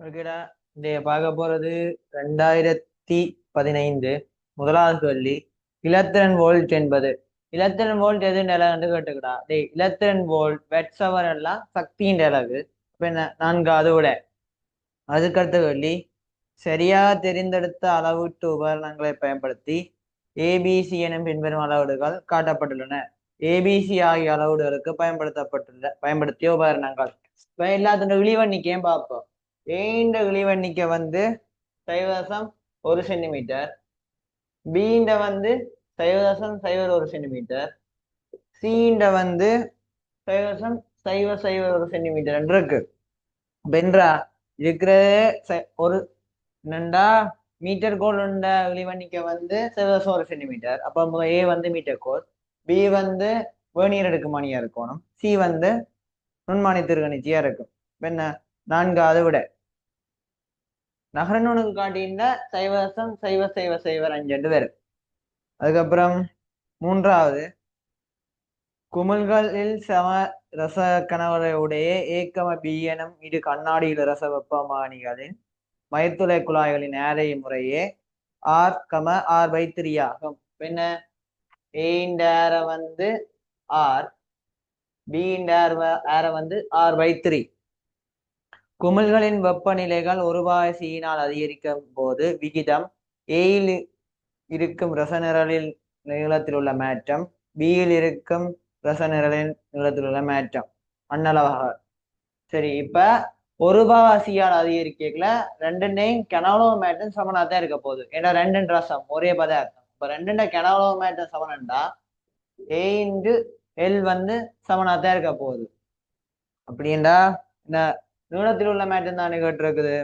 ஓகேடா. இந்த பார்க்க போறது 2015 முதலாவது கேள்வி. இலத்திரன் வோல்ட் என்பது இலத்திரன் வோல்ட் எது நிலன்னு கேட்டுக்கடா. டேய், இலத்திரன் வோல்ட் வெட்சவர் எல்லாம் சக்தியின் அலகு. இப்ப என்ன நான்காவது விட அதுக்கடுத்த கேள்வி. சரியா தெரிந்தெடுத்த அளவீட்டு உபகரணங்களை பயன்படுத்தி ஏபிசி எனும் பின்வரும் அளவீடுகள் காட்டப்பட்டுள்ளன. ஏபிசி ஆகிய அளவீடுகளுக்கு பயன்படுத்திய உபகரணங்கள். இப்ப எல்லாத்தோட விழிவண்ணிக்கையும் பார்ப்போம். ஏண்ட விழிவண்ணிக்கை வந்து 0.1 சென்டிமீட்டர், பீண்ட வந்து 0.01 சென்டிமீட்டர், சீண்ட வந்து 0.001 சென்டிமீட்டர் இருக்கு. பென்றா இருக்கிறது ஒரு என்னண்டா மீட்டர் கோல் உண்ட விழிவண்ணிக்கை வந்து 0.1 சென்டிமீட்டர். அப்ப ஏ வந்து மீட்டர் கோல், பி வந்து வேணியர் அடுக்குமானியா இருக்கணும், சி வந்து நுண்மானி திருகணிச்சியா இருக்கும். என்ன நான்காவது விட நகரனுக்கு காட்டியிருந்த 0.0005 வரும். அதுக்கப்புறம் மூன்றாவது, குமிழ்களில் சம ரச கணவரையுடைய ஏக்கம பி எனும் இரு கண்ணாடியில் ரச வெப்பமானிகளின் மயத்துளை குழாய்களின் ஆரை முறையே R,R/3 ஆகும். பின்ன ஏண்ட ஆர வந்து R, பி ஆர வந்து R/3. குமிழ்களின் வெப்பநிலைகள் ஒருபாய சீனால் அதிகரிக்கும் போது விகிதம் ஏயில் இருக்கும் ரசநிரலில் நீளத்தில் உள்ள மாற்றம், பியில் இருக்கும் ரசநிரலின் நீளத்தில் உள்ள மாற்றம் அன்னளவாக. சரி, இப்ப ஒருபாசியால் அதிகரிக்கல ரெண்டுண்டையும் கெனாலோ மேட்டம் சமனா தான் இருக்க போகுது. ஏன்னா ரெண்டு ரசம் ஒரே பதார்த்தம். இப்ப ரெண்டு கெனாலோ மேட்டம் சமனண்டா ஏ இன்டு எல் வந்து சமனா தான் இருக்க போகுது. அப்படின்டா இந்த நீளத்தில் உள்ள மேட்டம் தானே கேட்டிருக்குது.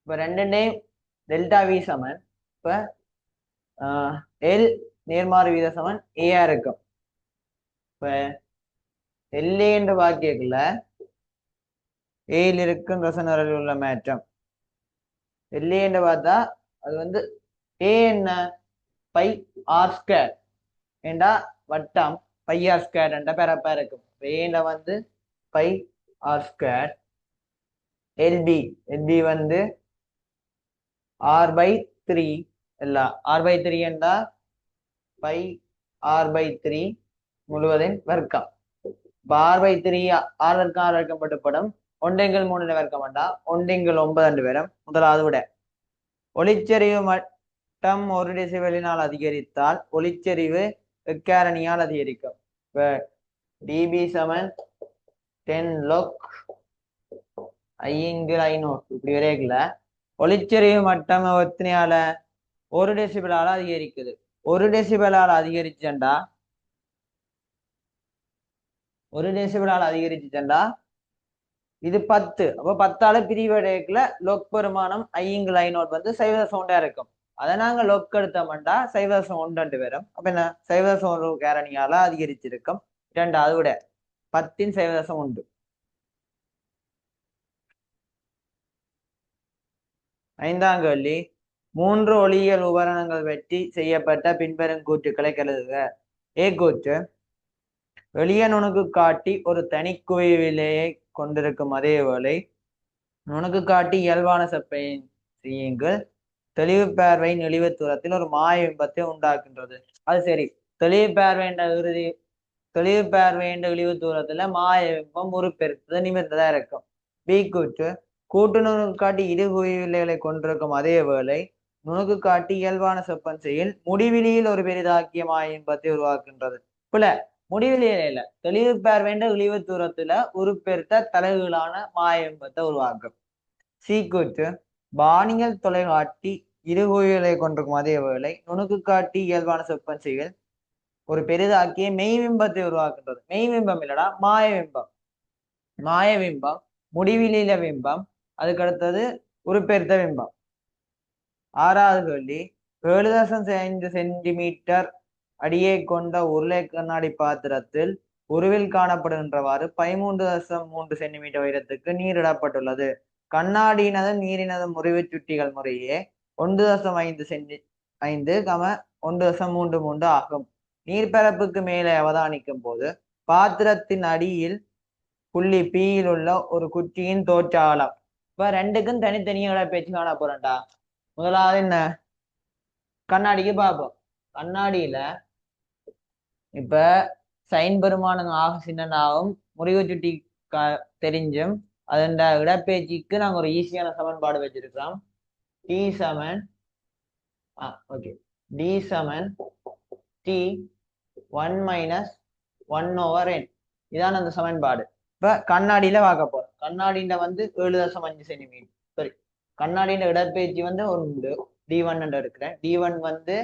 இப்ப ரெண்டுண்டையும் டெல்டா வி சமன். இப்ப எல் நேர்மாறு வீத சமன் ஏயா இருக்கும். இப்ப எல்ஏ என்ற வாக்கியக்குள்ள ஏயில் இருக்கும் ரசனரில் உள்ள மாற்றம் எல்ஏ என்று பார்த்தா அது வந்து ஏ என்ன பை ஆர் ஸ்கொயர் ஏண்டா வட்டம் பை ஆர் ஸ்கொயர் என்ற பரப்பா இருக்கும். ஏண்ட வந்து பை ஆர் ஸ்கொயர். எல்பி வந்து R/3 இல்ல R/3 என்றா பை R/3 முழுவதின் வர்க்கம். இப்ப R/3 ஆறு வர்க்கப்பட்டு படம் ஒன்றைங்கள் 3 வர்க்கம் வேண்டா ஒன்றைங்கள் 9 வரும். முதலாவது விட ஒளிச்செறிவு மட்டம் 1 டெசிபலினால் அதிகரித்தால் ஒளிச்செறிவு எக்காரணியால் அதிகரிக்கும். இப்ப டிபி சமன் 10 log I/I0 இப்படி வரைக்கல. ஒளிச்செறிவு மட்டம் எத்தனையால 1 டெசிபலால அதிகரிக்குது. 1 டெசிபலால் அதிகரிச்சண்டா 1 டெசிபலால் அதிகரிச்சுட்டா இது 10. அப்போ 10ஆல பிரிவடைக்குல லொக் பெருமானம் I/I0 வந்து 0.1 இருக்கும். அதை நாங்க லொக் எடுத்தோம்டா 0.1 வரும். அப்ப என்ன 0.1 காரணியால அதிகரிச்சிருக்கும். இரண்டாவது விட 10 0.1. ஐந்தாம் கேள்வி. 3 ஒளியியல் உபகரணங்கள் வெட்டி செய்யப்பட்ட பின்வரும் கூற்றுக்களை கருதுக. ஏ கூற்று, எளிய நுணுக்கு காட்டி ஒரு தனி குவிவிலையை கொண்டிருக்கும் அதே வேளை நுணுக்கு காட்டி இயல்பான செப்பையின் செய்யுங்கள் தெளிவு பார்வையின் இழிவு தூரத்தில் ஒரு மாய பிம்பத்தை உண்டாக்குகின்றது. அது சரி, தெளிவு பார்வையின் இழிவு தூரத்துல மாய பிம்பம் ஒரு பெருத்தது நிமிர்ந்ததா இருக்கும். பி கூற்று, கூட்டு நுணுக்கு காட்டி இரு குவிவிலைகளை கொண்டிருக்கும் அதே வேளை நுணுக்கு காட்டி இயல்பான செப்பன் செய்யில் முடிவிலியில் ஒரு பெரிதாக்கிய மாய பிம்பத்தை உருவாக்குகின்றது. புல முடிவிலியில இல்ல, தெளிவு பார்வையின் இழிவு தூரத்துல உருப்பெருத்த தலைகீழான மாய பிம்பத்தை உருவாக்கும். சி கூற்று, பாணிகள் தொலைக்காட்டி இரு குவிகளை கொண்டிருக்கும் அதே வேளை நுணுக்கு காட்டி இயல்பான செப்பன் செய்யில் ஒரு பெரிதாக்கிய மெய்பிம்பத்தை உருவாக்குகின்றது. மெய்பிம்பம் இல்லடா, மாயபிம்பம். மாயபிம்பம் முடிவிலியில பிம்பம், அதுக்கடுத்தது உருப்பெருத்த பிம்பம். ஆறாவது கேள்வி, 7.5 சென்டிமீட்டர் அடியை கொண்ட உருளை கண்ணாடி பாத்திரத்தில் உருவில் காணப்படுகின்றவாறு 13.3 சென்டிமீட்டர் உயரத்துக்கு நீர் இடப்பட்டுள்ளது. கண்ணாடியினதும் நீரினதும் முறிவு சுட்டிகள் முறையே 1.5 1.33 ஆகும். நீர்பரப்புக்கு மேலே அவதானிக்கும் போது பாத்திரத்தின் அடியில் புள்ளி பியில் உள்ள ஒரு குச்சியின் தோற்ற ஆழம் இப்ப ரெண்டுக்கும் தனித்தனியா இடப்பெயர்ச்சி காண போறேன்டா. முதலாவது என்ன, கண்ணாடிக்கு பார்ப்போம். கண்ணாடியில இப்ப சைன் பெருமானம் ஆக சின்னனாகவும் முறிவு சுட்டி தெரிஞ்சும் அதன் இடப்பெயர்ச்சிக்கு நாங்க ஒரு ஈஸியான சமன்பாடு வச்சிருக்கிறோம். டி சமன் ஓகே, டி சமன் டி 1 - 1/n. இதான் அந்த சமன்பாடு. இப்ப கண்ணாடியில பார்க்க போறோம். கண்ணாடியில வந்து 7.5 சென்டிமீட்டர். சரி, கண்ணாடியில இடப்பெயர்ச்சி வந்து ஒன்று D1 எடுக்கிறேன். D1 வந்து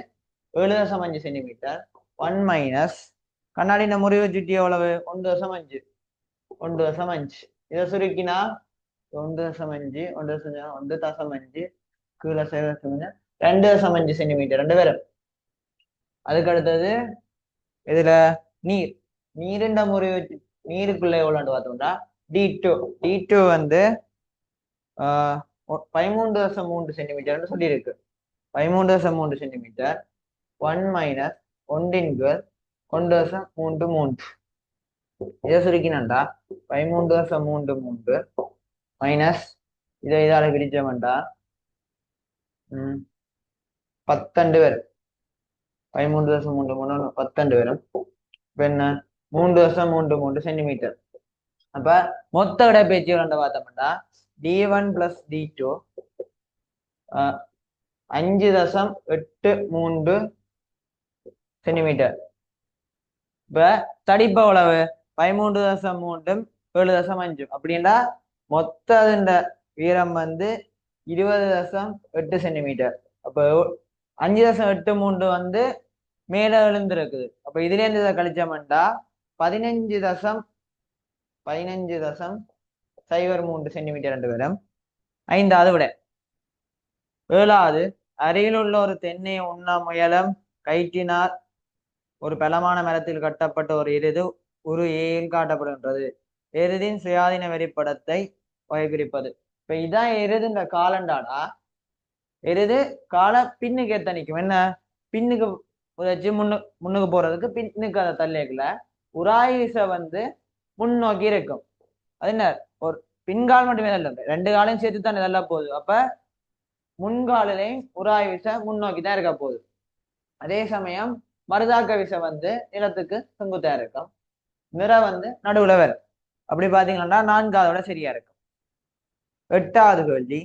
7.5 சென்டிமீட்டர். 1 - கண்ணாடியில முறிவு சுட்டி எவ்வளவு? 1.5. 1.5 இதை சுருக்கினா 1.5 1.5 கீழே 2.5 சென்டிமீட்டர் 2 பேரும். அதுக்கு அடுத்தது இதுல நீர், நீருண்ட முறிவு நீருக்குள்ள எவ்வளவு பார்த்தோம்னா D2. D2 வந்து 13.3 சென்டிமீட்டர் சொல்லி இருக்கு. 13.3 சென்டிமீட்டர். 1 - 1/1.33. இதை சுருக்கினாண்டா 13.33 மைனஸ் இதால பிரிச்சோம்டா 12 வரும். 13.33 12 வரும். இப்ப என்ன 3.33 சென்டிமீட்டர். அப்ப மொத்த இடப்பெயர்ச்சி பார்த்தோம்னா D1 + D2 5.83 சென்டிமீட்டர். இப்ப தடிப்ப உழவு 13.3 7.5 அப்படின்னா மொத்த வீரம் வந்து 20.8 சென்டிமீட்டர். அப்ப 5.83 வந்து மேல எழுந்திருக்குது. அப்ப இதுல இருந்து இதை கழிச்சோம்டா 15.03 சென்டிமீட்டர் 2 பேரும். 5வது விட 7வது அருகில் உள்ள ஒரு தென்னை உண்ண முயலம் கயிற்றினால் ஒரு பலமான மரத்தில் கட்டப்பட்ட ஒரு எருது ஒரு ஏயில் காட்டப்படுகின்றது. எருதின் சுயாதீன வரிப்படத்தை வகைபிரிப்பது. இப்ப இதான் எருதுன்ற காலண்டாடா. எருது கால பின்னுக்கு எத்தனைக்கும் என்ன பின்னுக்கு வச்சு முன்னுக்கு போறதுக்கு பின்னுக்கு அதை தள்ளிக்கல. உராய் விசை வந்து முன்னோக்கி இருக்கும். அது என்ன, ஒரு பின்கால் மட்டுமே தள்ள, 2 காலையும் சேர்த்து தான் தள்ள போகுது. அப்ப முன்காலிலையும் உராய் விசை முன்னோக்கி தான் இருக்க போகுது. அதே சமயம் மருதாக்க விசை வந்து நிலத்துக்கு செங்குத்தா இருக்கும். நிற வந்து நடுவுல வரும். அப்படி பாத்தீங்கன்னா 4வது சரியா இருக்கும். 8வது கேள்வி,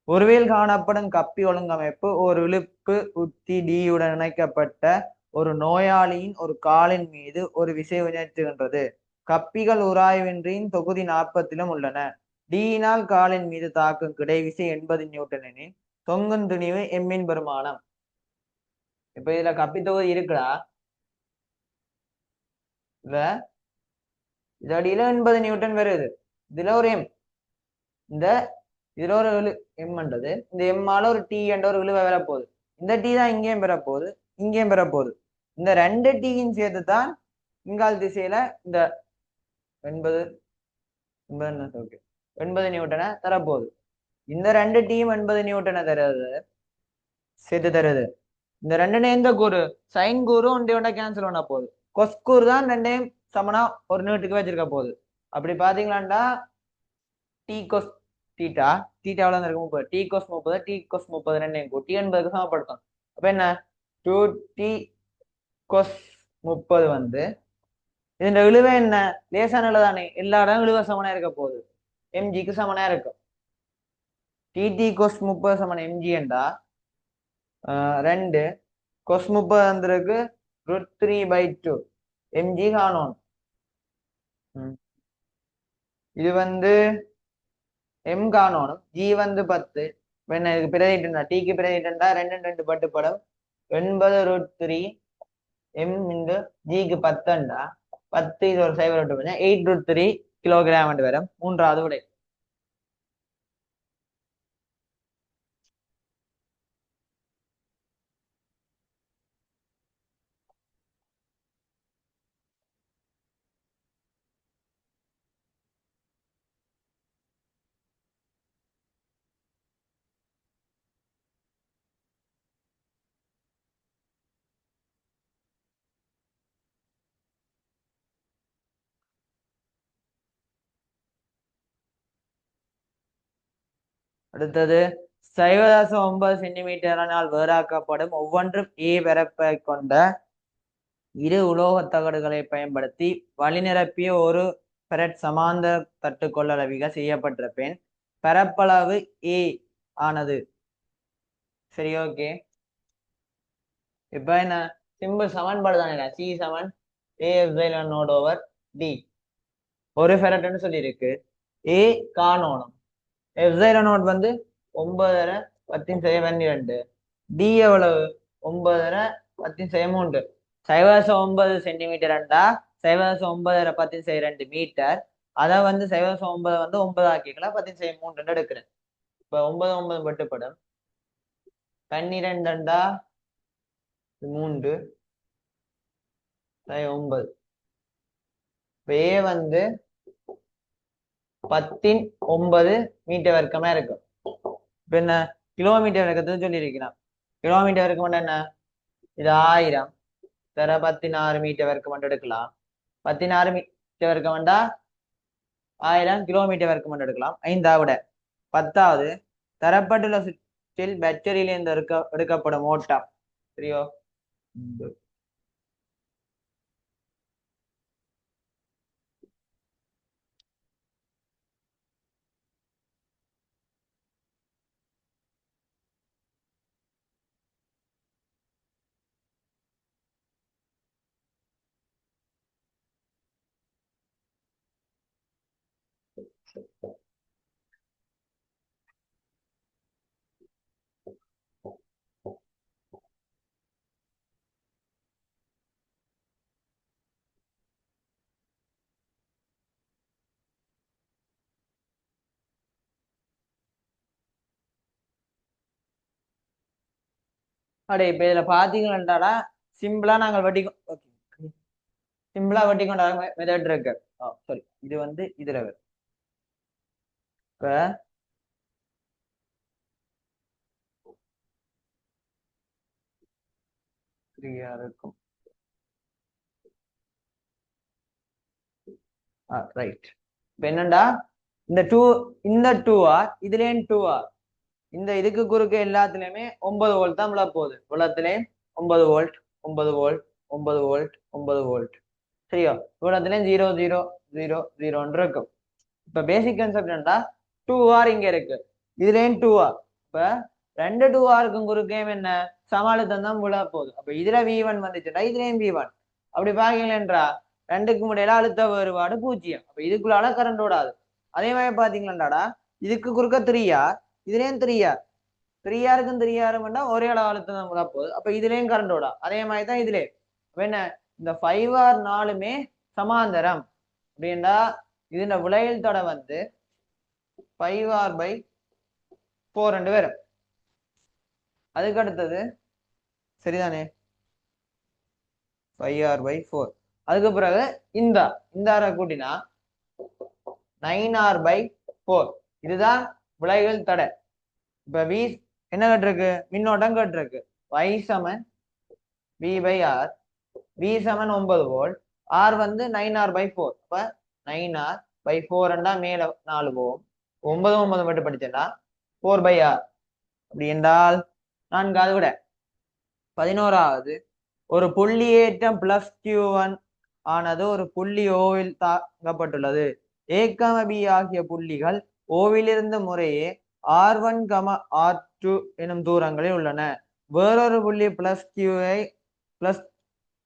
ஒருவேல் காணப்படும் கப்பி ஒழுங்கமைப்பு ஒரு இழுப்பு உத்தி டியுடன் இணைக்கப்பட்ட ஒரு நோயாளியின் ஒரு காலின் மீது ஒரு விசை உணர்த்துகின்றது. கப்பிகள் உராய்வின்றின் தொகுதி 40 உள்ளன. டியினால் காலின் மீது தாக்கும் கிடைவிசை 80 நியூட்டன் எனில் தொங்கும் துணிவு எம்மின் பெருமானம். இப்ப இதுல கப்பி தொகுதி இருக்குடா. இதடியில 80 நியூட்டன் வருது. இதுல ஒரு எம், இந்த இதுல ஒரு எம்ன்றது இந்த எம்மால ஒரு டி என்ற ஒரு விழுவை வரப்போகுது. இந்த டி தான் இங்கேயும் பெறப்போகுது, இங்கேயும் பெறப்போகுது. இந்த 2 டீயும் சேர்த்து தான் இங்கால் திசையில இந்த 80 நியூட்டனை தரப்போகுது. இந்த 2 டீயும் 80 நியூட்டனை சேர்த்து தருது. இந்த 2 எந்த கூறு, சைன் கூறு ஒன்றை கேன்சல் பண்ண போகுது. கொஸ் கூறு தான் 2 சமனா ஒரு நீட்டுக்கு வச்சிருக்க போகுது. அப்படி பாத்தீங்களாண்டா டி கொஸ் தீட்டா எவ்வளவு இருக்கு 30. டி கொஸ் 30 டி கொஸ் 30 2 கூட்டி 80க்கு சமப்படுத்தும். அப்ப என்ன 2t கொஸ் 30 வந்து இதுல இழுவை என்ன லேசான தானே, எல்லா இடம் இழுவ சமனா இருக்க போகுது. எம்ஜிக்கு சமனா இருக்கும். டிடி கொஸ் 30 சமன் எம்ஜி என்றா 2 கொஸ் 30 வந்துருக்கு √3/2 எம்ஜி காணும். இது வந்து எம் காணணும். ஜி வந்து 10. என்ன இதுக்கு பிரதிட்டா டிக்கு பிரதிட்டா 2 2 பட்டுப்படும் 80√3 எம் இன்டு ஜிக்கு 10ண்டா 10 இது ஒரு 0 விட்டு கொஞ்சம் 8√3 கிலோகிராம் வரும். 3வது விடை. அடுத்தது 0.9 சென்டிமீட்டரால் வேறாக்கப்படும் ஒவ்வொன்றும் ஏ பரப்பை கொண்ட இரு உலோகத் தகடுகளை பயன்படுத்தி வழிநிரப்பிய ஒரு பெரட் சமாந்தர தட்டு கொள்ளளவிகள் செய்யப்பட்ட பின் பரப்பளவு ஏ ஆனது. சரி, ஓகே. இப்ப என்ன சிம்பிள் சமன்பாடு தானே, C Saman A epsilon not over D. ஒரு ஃபெரட்னு சொல்லியிருக்கு, ஏ காணோணும். எப்சிலான் நாட் வந்து 9 10 டி எவ்வளவு 9 10 3 0.9 சென்டிமீட்டர் அண்டா 0.9 10 மீட்டர். அதை வந்து 0.9 வந்து 9 ஆக்கிக்கலாம் 10 3 எடுக்கிறேன். இப்ப 9 9 வெட்டுப்படும் 12 அண்டா 3 9. ஏ வந்து 10 மீட்டர் வர்க்கமா இருக்கும். இப்ப என்ன கிலோமீட்டர் வர்க்கத்துக்கு சொல்லியிருக்கிறான். கிலோமீட்டர் வர்க்கம் என்ன, இது 1000 தர 16 மீட்டர் வர்க்கம் மட்டும் எடுக்கலாம். 16 மீட்டர் வர்க்கம் வேண்டா 1000 கிலோமீட்டர் வர்க்கம் மட்டும் எடுக்கலாம். 5வது 10வது தரப்பட்டுள்ள சுற்றில் பேட்டரியிலிருந்து எடுக்கப்படும் ஓட்டம். சரியோ, அடே இப்ப இதுல பாத்தீங்கன்னா சிம்பிளா நாங்கள் சிம்பிளா வட்டி கொண்ட மெத்தட் இருக்கு. சாரி, இது வந்து இதுல இப்ப இருக்கும். ரைட். இப்ப என்னண்டா இந்த 2 இதுலயும் 2 இந்த இதுக்கு குறுக்க எல்லாத்துலயுமே 9 வோல்ட் தான் விழ போகுது. இவ்வளத்துலயும் 9 வோல்ட் 9 வோல்ட் 9 வோல்ட் 9 வோல்ட். சரியா, இவ்வளத்துலயும் 0 0 0 0 இருக்கும். இப்ப பேசிக் கான்செப்ட் என்னடா 2R இங்க இருக்கு, இதுலயும் 2R. இப்ப 2 2R குறுக்கையும் என்ன சமாளித்தம் தான் விழ போகுது. அப்ப இதுல V1 வந்துச்சுடா, இதுலயும் V1. அப்படி பாக்கீங்களா, ரெண்டுக்கு முடியல அழுத்த வேறுபாடு 0. அப்ப இதுக்குள்ளால கரண்ட் ஓடாது. அதே மாதிரி பாத்தீங்களாடா இதுக்கு குறுக்க 3R, இதுலயும் 3R. 3Rக்கும் 3Rம்னா ஒரே அளவு அழுத்தம் தான் விழ போகுது. அப்ப இதுலயும் கரண்ட் ஓடா. அதே மாதிரி தான் இதுல என்ன இந்த 5R 4மே சமாந்தரம் அப்படின்னா இதுல விளையல் தடை வந்து 5R/4 ரெண்டு பேரும். அதுக்கு அடுத்தது சரிதானே 5R/4. அதுக்கு பிறகு இந்த கூட்டினா 9R/4. இதுதான் விளைவுகள் தடை. இப்ப V என்ன கட்டிருக்கு, மின்னோட்டம் கட்டிருக்கு. Y சமன் V/R. V சமன் 9 வோல்ட். R வந்து 9R/4. அப்ப 9R/4 மேல 4 ஓம். 9 9 மட்டும் படிச்சா 4/R. அப்படி என்றால் 4வது விட 11வது ஒரு புள்ளியேற்றம் +Q1 ஆனது ஒரு புள்ளி ஓவில் தாங்கப்பட்டுள்ளது. A, B ஆகிய புள்ளிகள் ஓவிலிருந்து முறையே R1, R2 எனும் தூரங்களில் உள்ளன. வேறொரு புள்ளி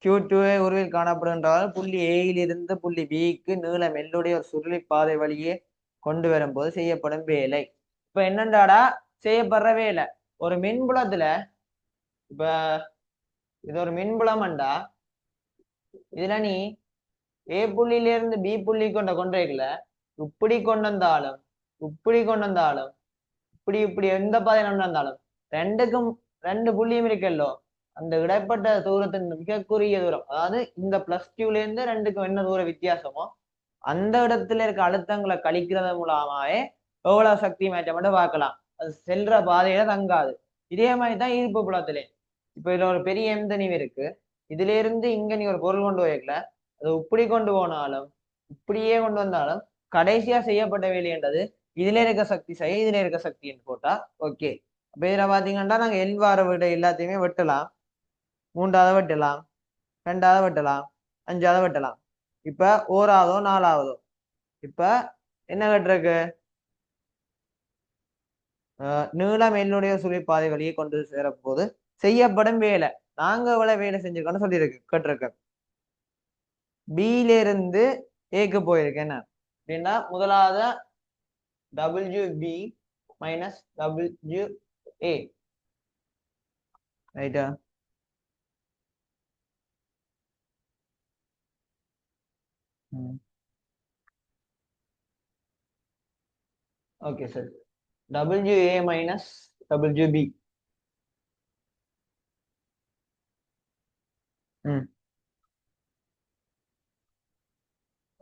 +Q2 உருவில் காணப்படுகின்றால் புள்ளி ஏயிலிருந்து புள்ளி பிக்கு நீளம் எல்லுடைய ஒரு சுருளி பாதை வழியே கொண்டு வரும்போது செய்யப்படும் வேலை. இப்ப என்னண்டாடா செய்யப்படுற வேலை, ஒரு மின்புலத்துல இப்ப இது ஒரு மின்புலம்டா, இதுல நீ ஏ புள்ளியில இருந்து பி புள்ளி கொண்டிருக்கல, இப்படி கொண்டு வந்தாலும் இப்படி எந்த பாதை நடந்தாலும் ரெண்டு புள்ளியும் இருக்கல்லோ, அந்த இடைப்பட்ட தூரத்தின் மிக குறுகிய தூரம், அதாவது இந்த +Qல இருந்து 2க்கும் என்ன தூர வித்தியாசமோ அந்த இடத்துல இருக்க அழுத்தங்களை கழிக்கிறது மூலமாவே எவ்வளவு சக்தி மாற்றம் மட்டும் பார்க்கலாம். அது செல்ற பாதையில தங்காது. இதே மாதிரிதான் ஈர்ப்பு புலத்திலே. இப்ப இதுல ஒரு பெரிய எம்தனிவு இருக்கு, இதுல இருந்து இங்க நீ ஒரு பொருள் கொண்டு போயிருக்கல, அது இப்படி கொண்டு போனாலும் இப்படியே கொண்டு வந்தாலும் கடைசியா செய்யப்பட்ட வேலை என்றது இதுல இருக்க சக்தி சரி, இதுல இருக்க சக்தின்னு போட்டா ஓகே. அப்ப இதுல பாத்தீங்கன்னா நாங்க எல் வார விட எல்லாத்தையுமே வெட்டலாம். மூன்றாவது வெட்டலாம், ரெண்டாவது வெட்டலாம், அஞ்சாவது வெட்டலாம். இப்ப ஓராவதோ நாலாவதோ இப்ப என்ன கட்டுருக்கு? நீளம் என்னுடைய சுழிப்பாதை வழியே கொண்டு சேரப்போது செய்யப்படும் வேலை. நாங்க எவ்வளவு வேலை செஞ்சிருக்கோம்னு சொல்லியிருக்கு கேட்டிருக்க. பியில இருந்து ஏக்கு போயிருக்கு என்ன அப்படின்னா முதலாவது WB மைனஸ் WA ரைட்டா? Okay sir. WA minus WB.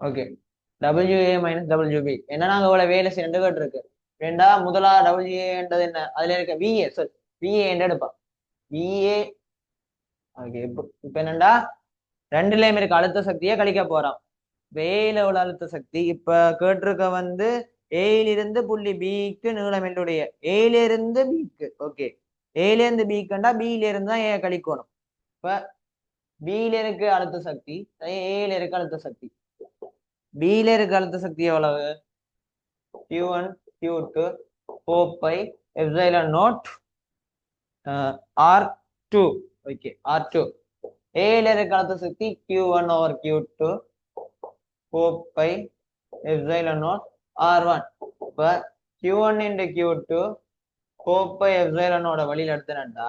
Okay. WA minus WB என்ன நாங்க இவ்வளவு வேலை செய்யறது கேட்டிருக்கு. ரெண்டா முதலா WAன்றது என்ன? அதுல இருக்க VA சார், VA என்று எடுப்பா. VA okay. இப்ப என்னண்டா ரெண்டுலயும் இருக்க அழுத்த சக்தியை கழிக்க போறோம். வேயில உள்ள அழுத்த சக்தி இப்ப கேட்டிருக்க வந்து ஏல இருந்து புள்ளி பிக்கு நீளம் என்னுடைய ஏல இருந்து பிக்கு. ஓகே, ஏல இருந்து பிக்குண்டா பில இருந்து தான் ஏ கழிக்கணும். இப்ப பில இருக்க அழுத்த சக்தி ஏல இருக்க அழுத்த சக்தி. பில இருக்க அழுத்த சக்தி எவ்வளவு? Q1 Q2 4 pi epsilon naught R2. Okay, R2. ஏல இருக்க அழுத்த சக்தி Q1 over Q2 4 pi epsilon naught R1. இப்ப Q1 into Q2 4 pi epsilon ஓட வழியில் எடுத்துனா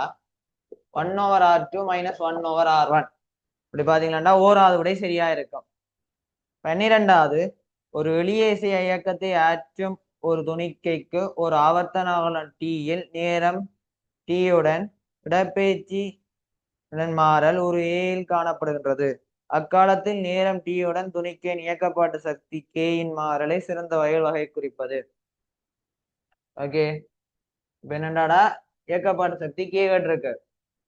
1 over R2 minus 1 over R1. இப்படி பாத்தீங்கன்னா ஓராவது விடை சரியா இருக்கும். 12வது ஒரு எளிய இயக்கத்தை ஆற்றும் ஒரு துணிக்கைக்கு ஒரு ஆவர்த்தன அகலம் Tயில் நேரம் Tயுடன் இடப்பெயர்ச்சி மாறல் ஒரு ஏயில் காணப்படுகின்றது. அக்காலத்தில் நேரம் Tயுடன் துணிக்கையின் இயக்கப்பாட்டு சக்தி Kயின் மாறலை சிறந்த வகையில் வகை குறிப்பது. ஓகே, இப்ப என்னண்டாடா இயக்கப்பாட்டு சக்தி K இருக்கு.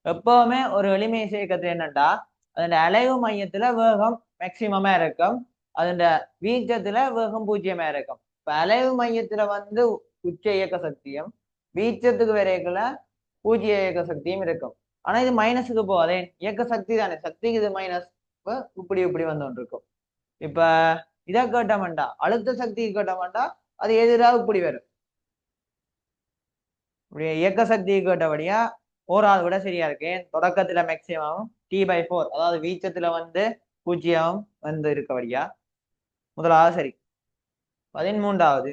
எப்பவுமே ஒரு எளிமை இயக்கத்துல என்னண்டா அதோட அலைவு மையத்துல வேகம் மேக்சிமமா இருக்கும், அதோட வீச்சத்துல வேகம் பூஜ்ஜியமா இருக்கும். இப்ப அலைவு மையத்துல வந்து உச்ச இயக்க சக்தியும் வீச்சத்துக்கு வரைக்குள்ள பூஜ்ஜிய இயக்க சக்தியும் இருக்கும். ஆனா இது மைனஸுக்கு போகாதே, இயக்க சக்தி தானே, சக்திக்கு இது மைனஸ். இப்படி இப்படி வந்து இருக்கும். இப்ப இதை கேட்டோம்டா அழுத்த சக்திக்கு கேட்டோம்டா அது எதிராக இப்படி வரும். இப்படி இயக்க சக்திக்கு கேட்டபடியா ஓராவது விட சரியா இருக்கு. தொடக்கத்துல மேக்சிமம் T/4 அதாவது வீச்சத்துல வந்து பூஜ்ஜியம் வந்து இருக்கபடியா முதலாவது சரி. 13வது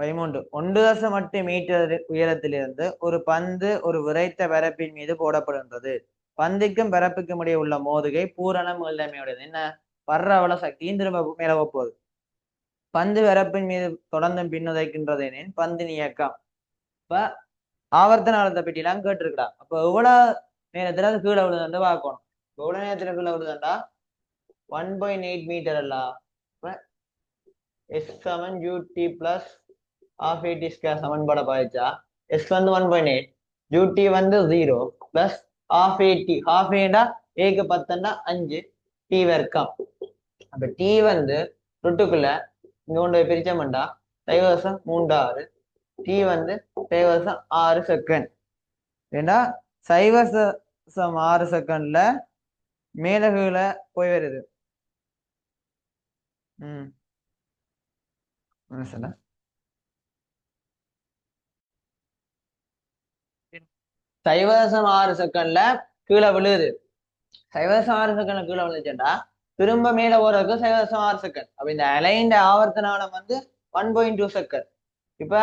1.8 மீட்டர் உயரத்திலிருந்து ஒரு பந்து ஒரு விரைத்த பரப்பின் மீது போடப்படுகின்றது. பந்துக்கும் பரப்புக்கும் இடையே உள்ள மோதுகை பூரண மீள்தன்மையுடையது. என்ன பர்ற சக்தியும் திரும்ப மேல போகுது. பந்து பரப்பின் மீது தொடர்ந்து பின்னுதைக்கின்றது எனின் பந்தின் இயக்கம். இப்ப ஆவர்த்தன அழுத்த பெட்டிலாம் கேட்டிருக்கா. அப்ப எவ்வளவு நேரத்துல அது கீழே விழுதுன்னு பார்க்கணும். எவ்வளவு நேரத்துல கீழே விழுதுண்டா 1.8 மீட்டர் அல்ல. S7 UT plus half 8 square சமன்பாடை பாய்ச்சா S வந்து 1.8, UT வந்து 0 plus half 80. half 8 ஏக்கு 10 5 T வர்க்கம். அப்ப T வந்து ரொட்டுக்குள்ள இங்க கொண்டு போய் பிரிச்சோம்டா 0.36. T வந்து 0.6 செகண்ட். ஏன்னா 0.6 செகண்ட்ல மேல கீழே போய் வருது. சொல்ல 0.6 செகண்ட்ல கீழே விழுது. 0.6 செகண்ட்ல கீழே விழுந்துச்சுட்டா திரும்ப மேல போறதுக்கு 0.6 செகண்ட். அப்ப இந்த அலைன் ஆவர்த்தனம் வந்து 1.2 செகண்ட். இப்ப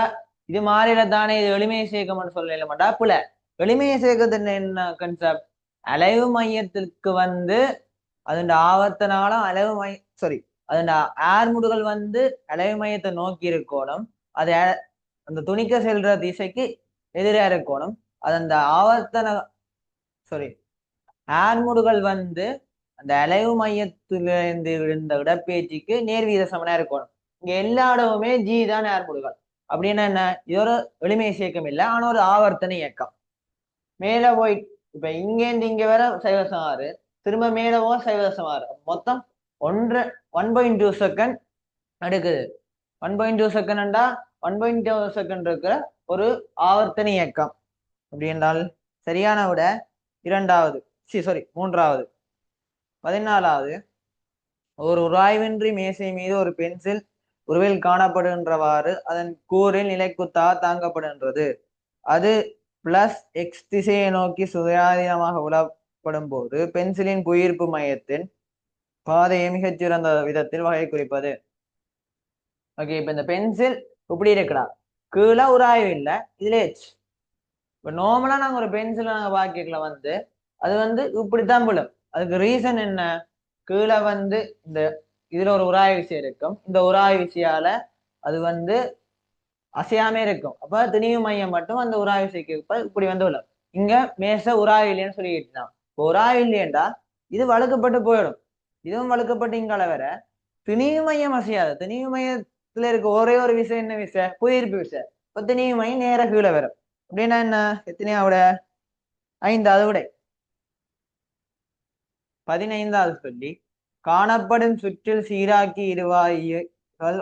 இது மாறில தானே இது எளிமையை சேர்க்கணும்னு சொல்ல மாட்டா புல. எளிமையை சேர்க்கறது என்ன கான்செப்ட்? அலைவு மையத்திற்கு வந்து அதோட ஆவர்த்தனாலும் அலைவு மைய அதோட ஆர்முடுகள் வந்து அலைவு மையத்தை நோக்கி இருக்கணும். அது அந்த துணிக்க செல்ற திசைக்கு எதிரா இருக்கணும். அது அந்த ஆவர்த்தன சாரி ஆர்முடுகள் வந்து அந்த அலைவு மையத்திலிருந்து விழுந்த இடப்பெயர்ச்சிக்கு நேர்வீத சமனா இருக்கணும். இங்க எல்லா இடமுமே ஜி தான் ஆர்முடுகள். அப்படின்னா என்ன? இது ஒரு எளிமை இயக்கம் இல்லை, ஆனா ஒரு ஆவர்த்தன இயக்கம். மேல போய் இப்ப இங்கேருந்து இங்க வர சைவசம் 6, திரும்ப மேல போக சைவசம் 6, மொத்தம் 1.2 செகண்ட் எடுக்குது. 1.2 செகண்ட்டா 1.2 செகண்ட் இருக்கிற ஒரு ஆவர்த்தன இயக்கம். அப்படி என்றால் சரியான விட இரண்டாவது, சாரி மூன்றாவது. 14வது, ஒரு உராய்வின்றி மேசை மீது ஒரு பென்சில் உருவில் காணப்படுகின்றவாறு அதன் கூறில் நிலைக்குத்தாக தாங்கப்படுகின்றது. அது பிளஸ் எக்ஸ் திசையை நோக்கி சுயாதீனமாக உலப்படும் போது பென்சிலின் புவியீர்ப்பு மையத்தின் பாதையை மிகச்சிறந்த விதத்தில் வகை குறிப்பது. ஓகே, இப்ப இந்த பென்சில் இப்படி இருக்கலாம், கீழே உராய்வு இல்லை, இதுல எச். இப்ப நார்மலா நாங்க ஒரு பென்சில் நாங்க பாக்கெட்ல வந்து அது வந்து இப்படித்தான் விழும். அதுக்கு ரீசன் என்ன? கீழே வந்து இந்த இதுல ஒரு உராய்வு விசை இருக்கும். இந்த உராய்வு விசையால அது வந்து அசையாமே இருக்கும். அப்ப திணிவு மையம் மட்டும் அந்த உராய்வு விசைக்கு இப்படி வந்து விழும். இங்க மேச உராய்வு இல்லைன்னு சொல்லிட்டு இப்போ உராய்வு இல்லையண்டா இது வழுக்கப்பட்டு போயிடும். இதுவும் வழுக்கப்பட்டு இங்கால வர திணிவு மையம் அசையாது. திணிவு மையத்துல இருக்க ஒரே ஒரு விசை என்ன விசை? புவியீர்ப்பு விசை. இப்போ திணிவு மையம் நேர கீழே வரும். அப்படின்னா என்ன? எத்தனையாவோட 5வது விடை. 15வது சொல்லி, காணப்படும் சுற்றில் சீராக்கி இருவாயிகள்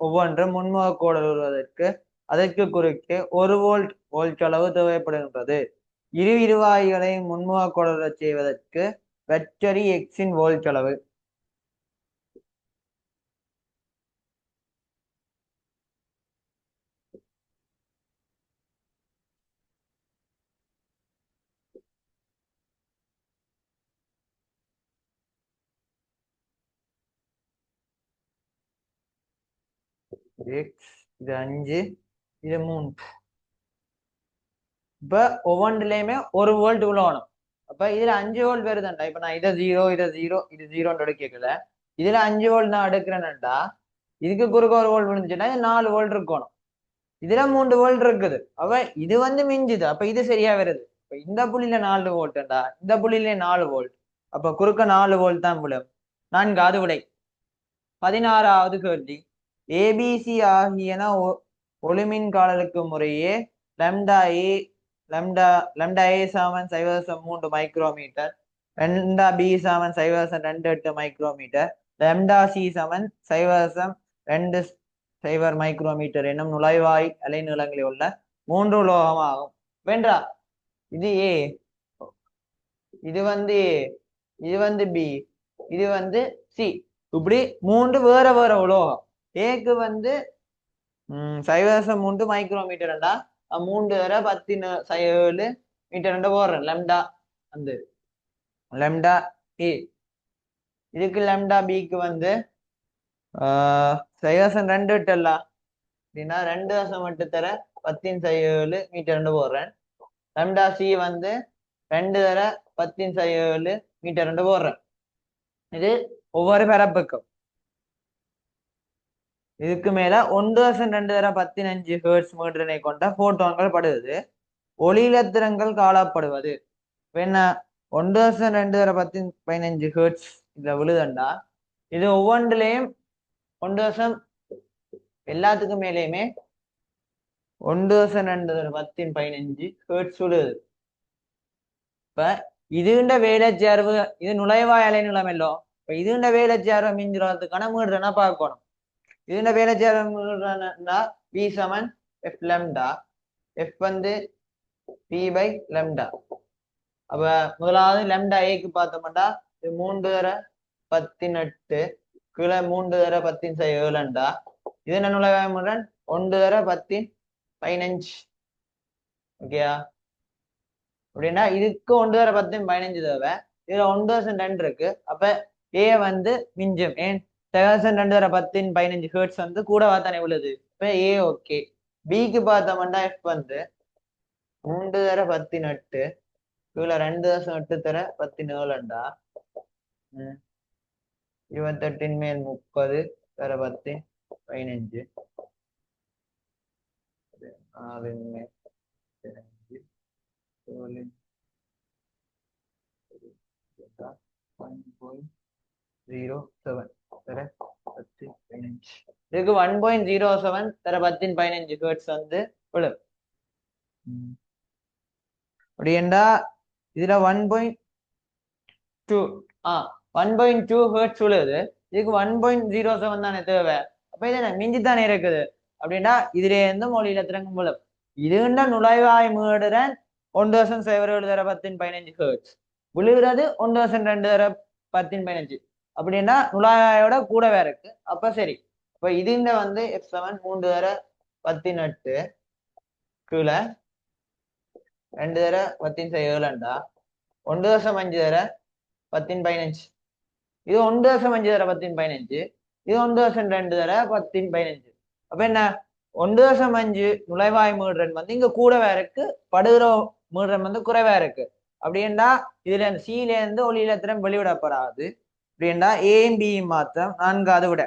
ஒவ்வொன்று முன்முக கோடு வருவதற்கு அதற்கு குறுக்கே 1 வோல்ட் அளவு தேவைப்படுகின்றது. இரு இருவாய்களை முன்முக கோடுற செய்வதற்கு வெக்டரி எக்ஸின் வோல்ட் அளவு. இது 5, இது 3. இப்ப ஒவ்வொன்றுலயுமே 1 வோல்ட் விழணும். அப்ப இதுல 5 வோல்ட் வருதுண்டா. இப்ப நான் இதை 0, இதை 0, இது 0 எடுக்கல. இதுல 5 வோல்ட் நான் எடுக்கிறேன்டா, இதுக்கு குறுக்க 1 வோல்ட் விழுந்துச்சுன்னா இது 4 வோல்ட் இருக்கணும். இதுல 3 வோல்ட் இருக்குது. அப்ப இது வந்து மிஞ்சுது. அப்ப இது சரியா வருது. இப்ப இந்த புள்ளியில 4 வோல்ட்டா, இந்த புள்ளியில 4 வோல்ட். அப்ப குறுக்க 4 வோல்ட் தான் விழும். 4வது விடை. 16வது கேள்வி, ஏபிசி ஆகியன ஒளிமின் காலலுக்கு முறையே லம்டா ஏ லம்டா ஏ சமன் 0.3 மைக்ரோமீட்டர், லம்டா பி சமன் 0.28 மைக்ரோமீட்டர், லம்டா சி சமன் 0.20 மைக்ரோமீட்டர் என்னும் நுழைவாய் அலைநீளங்களில் உள்ள 3 உலோகமாகும். வென்றா இது ஏ, இது வந்து ஏ, இது வந்து பி, இது வந்து சி. இப்படி 3 வேற வேற உலோகம். ஏக்கு வந்து 0.3 மைக்ரோமீட்டர்டா, 3 × 10⁷ மீட்டர் போடுறேன். லம்டா வந்து லம்டா ஏ. இதுக்கு லம்டா பிக்கு வந்து 0.28 அப்படின்னா 2.8 மீட்டர் போடுறேன். லம்டா சி வந்து 2 × 10⁷ மீட்டர் போடுறேன். இது ஒவ்வொரு பரப்புக்கும். இதுக்கு மேல 1/2 ஹெர்ட்ஸ் மீட்டரினை கொண்ட போட்டோன்கள் படுவது. ஒளியிலத்திரங்கள் காணப்படுவது. என்ன 1/2 ஹெர்ட்ஸ் இதுல விழுதண்டா, இது ஒவ்வொன்றிலையும் 1 எல்லாத்துக்கும் மேலேயுமே 1/2 ஹெர்ட்ஸ் விழுது. இப்ப இதுண்ட வேலைச்சேர்வு, இது நுழைவாய் அலைநீளமல்லோ. இப்ப இதுண்ட வேலைச்சேர்வை மிஞ்சுறதுக்கான மீடுறனா பார்க்கணும். இதுண்ட வேலைச்சேர்வை மீடுறனா பி சமன் எஃப் லம்டா, எஃப் வந்து பி பை லம்டா. அப்ப முதலாவது லம்டா ஏக்கு பார்த்தோம்டா, இது 3/18 கீழே 3/10⁷. இது என்ன நுழைவாய் முடன் 1/10⁻15. ஓகேயா? அப்படின்னா இதுக்கு 1/10⁻15 தேவை. இதுல 1/2 இருக்கு. அப்ப ஏ வந்து மிஞ்சும். ஏன் 2/10⁻15 ஹெர்ட்ஸ் வந்து கூடவா தானே உள்ளது. இப்ப ஏ ஓகே. பிக்கு பார்த்தோம்னா எஃப் வந்து 3/18 கீழே 2/8 × 17. 28 மேல் 30 தர 10 15 6 மேல் 15 1.07 தர 10 15 இதுக்கு 1.07 தர 10 15 ஹெர்ட்ஸ் வந்து விழும். அப்படின்னா இதுல 1.2 1.2 ஹெர்ட்ஸ் விழுது. இதுக்கு 1.07 தானே தேவை. அப்ப இது என்ன மிஞ்சி தானே இருக்குது. அப்படின்னா இதுல இருந்து மொழியில திறங்கும் விழும். இதுண்ட நுழைவாய் மீடுறன் 1,007 தர 10 15 ஹெர்ட்ஸ் விழுகிறது 1,002 தர 10 15. அப்படின்னா நுழைவாயோட கூடவே இருக்கு. அப்ப சரி. அப்ப இதுண்ட வந்து F7 3 தர 18 கீழே 2 தர 17 1.5 தர 10 15. இது 1.5 தர 10 15. இது 1.2 தர 10 15. அப்ப என்ன 1.5 நுழைவாய் மீடுறன் வந்து இங்க கூடவே இருக்கு. படுகிற மீடுறன் வந்து குறைவா இருக்கு. அப்படின்னா இதுல இருந்து சில இருந்து ஒளியிலத்திரம் வெளிவிடப்படாது. அப்படின்னா ஏயும் பியும் மாத்திரம் 4வது விட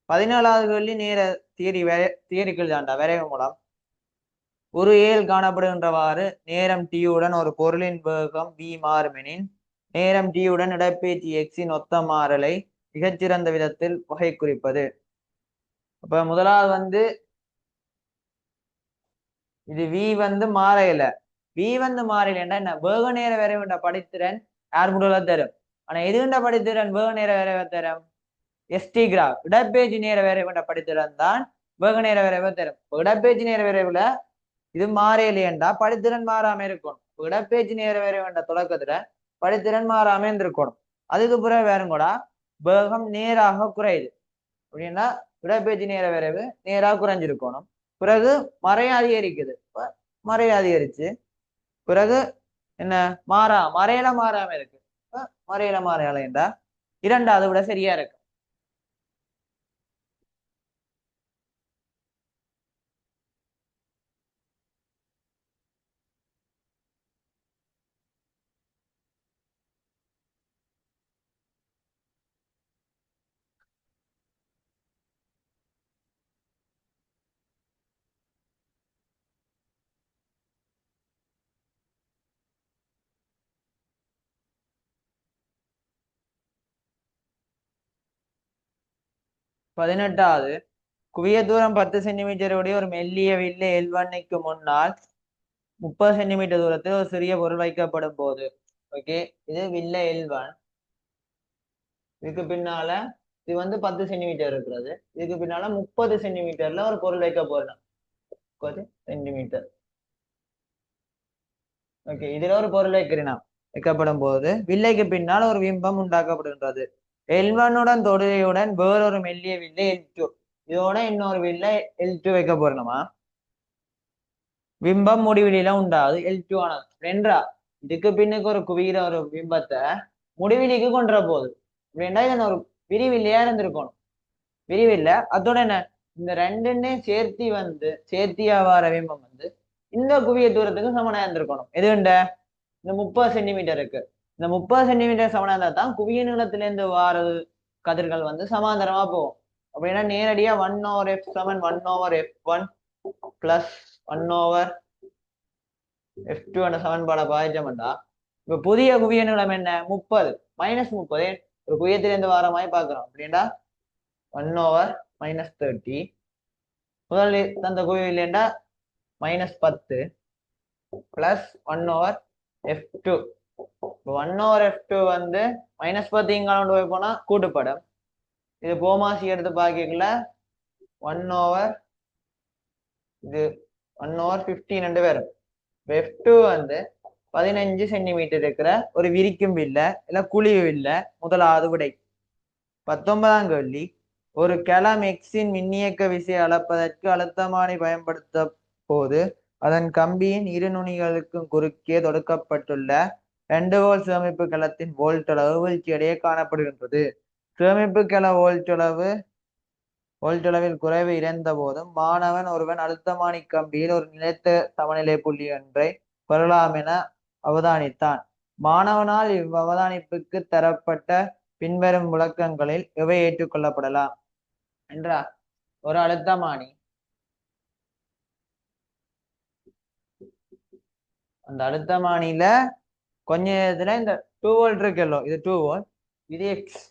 17வது கேள்வி நேர தியரிகள் தாண்டா வரைவு மூலம் ஒரு ஏல் காணப்படுகின்றவாறு நேரம் டியுடன் ஒரு பொருளின் வேகம் v மாறுமெனின் நேரம் டியுடன் இடப்பெயர்ச்சி எக்ஸின் ஒத்த மாறலை மிகச்சிறந்த விதத்தில் வகை குறிப்பது. அப்ப முதலாவது வந்து இது v வந்து மாறையில மாறையிலண்டா என்ன வேக நேர வரைவுண்ட படித்திறன் யார் முதல்ல தரும். ஆனா எதுண்ட படித்திறன் வேக நேர வரைவை தரும் எஸ்டி கிராஃப் இடப்பெயர்ச்சி நேர வரைவுண்ட படித்திறன் தான் வேக நேர வரைவை தரும். இடப்பெயர்ச்சி நேர வரைவுல இது மாறையிலேண்டா படித்திறன் மாறாம இருக்கணும். இடப்பெயர்ச்சி நேர வரைவுண்ட தொடக்கத்துல படித்திறன் மாறாம இருந்திருக்கணும். அதுக்கு பிறகு வேறும் வேகம் நேராக குறையுது. அப்படின்னா இடப்பெயர்ச்சி நேர வரைவு நேராக குறைஞ்சிருக்கணும். பிறகு மறைய அதிகரிக்குது. மறைய அதிகரிச்சு பிறகு என்ன மறையில மாறாம இருக்கு. மறையில மாறையாலேண்டா 2வது விட சரியா இருக்கு. பதினெட்டாவது குவிய தூரம் 10 சென்டிமீட்டர் உடைய ஒரு மெல்லிய வில்லை எல்வண்ணைக்கு முன்னால் 30 சென்டிமீட்டர் தூரத்தில் ஒரு சிறிய பொருள் வைக்கப்படும் போது ஓகே இது வில்லை எல்வன். இதுக்கு பின்னால இது வந்து 10 சென்டிமீட்டர் இருக்கிறது. இதுக்கு பின்னால 30 சென்டிமீட்டர்ல ஒரு பொருள் வைக்க போறோம். 30 சென்டிமீட்டர் ஓகே இதுல ஒரு பொருள் வைக்கப்படும் போது வில்லைக்கு பின்னால் ஒரு பிம்பம் உண்டாக்கப்படுகின்றது. எல்வனுடன் தொடுகையுடன் வேறொரு மெல்லிய வில்லை L2 இதோட இன்னொரு வில்லை L2 வைக்க போறோமா. பிம்பம் முடிவிலியில உண்டாது L2 ஆனது ரெண்டா. இதுக்கு பின்னுக்கு ஒரு குவிகிற ஒரு பிம்பத்தை முடிவிலிக்கு கொண்டுற போகுது. அப்படின்னா இதன் ஒரு விரிவில்லையா இருந்திருக்கணும். விரிவில்லை அதோட என்ன இந்த ரெண்டுன்னே சேர்த்தியா வார பிம்பம் வந்து இந்த குவிய தூரத்துக்கு சமனா இருந்திருக்கணும். எதுண்ட இந்த 30 சென்டிமீட்டர் இருக்கு. இந்த 30 சென்டிமீட்டர் சமனா இருந்தா தான் குவிய நீளத்துல இருந்து வாரது கதிர்கள் வந்து சமாந்தரமா போகும். அப்படின்னா நேரடியா 1/f = 1/f1 + 1/f2 என்ற சமன்பாடை பாதிச்சோம்டா இப்ப புதிய குவிய நீளம் என்ன 30 -30 ஒரு குவியத்திலிருந்து வாரமாய் பார்க்கிறோம். அப்படின்னா 1/-30 முதல் தந்த குவியம் இல்லைண்டா -10 + 1/f2. 1/f2 வந்து -10 இங்கால கொண்டு போய் போனா கூட்டுப்படும். இது போமாசி எடுத்து பாக்கல 1/15 ரெண்டு பேரும். f2 வந்து 15 சென்டிமீட்டர் இருக்கிற ஒரு விரிக்கும் வில்லை இல்ல குழிவு வில்லை. முதலாவது விடை. 19ஆம் கேள்வி ஒரு கலம் எக்ஸின் மின்னியக்க விசையை அளப்பதற்கு அழுத்தமானி பயன்படுத்த போது அதன் கம்பியின் இரு நுனிகளுக்கும் குறுக்கே தொடுக்கப்பட்டுள்ள 2 வோல்ட் சேமிப்பு கலத்தின் வோல்ட்டளவு வீழ்ச்சியடைய காணப்படுகின்றது. சேமிப்பு கல வோல்ட்டளவில் குறைவு இருந்த போதும் மாணவன் ஒருவன் அழுத்தமானி கம்பியில் ஒரு நிலைத்த சமநிலை புள்ளி ஒன்றை பெறலாம் என அவதானித்தான். மாணவனால் இவ்வவதானிப்புக்கு தரப்பட்ட பின்வரும் விளக்கங்களில் எவை ஏற்றுக்கொள்ளப்படலாம் என்றா ஒரு அழுத்தமானி அந்த அழுத்தமானியில கொஞ்ச நேரத்துல இந்த 2 வோல்ட் இருக்குல்லோ இது 2 வோல்ட் இது எக்ஸ்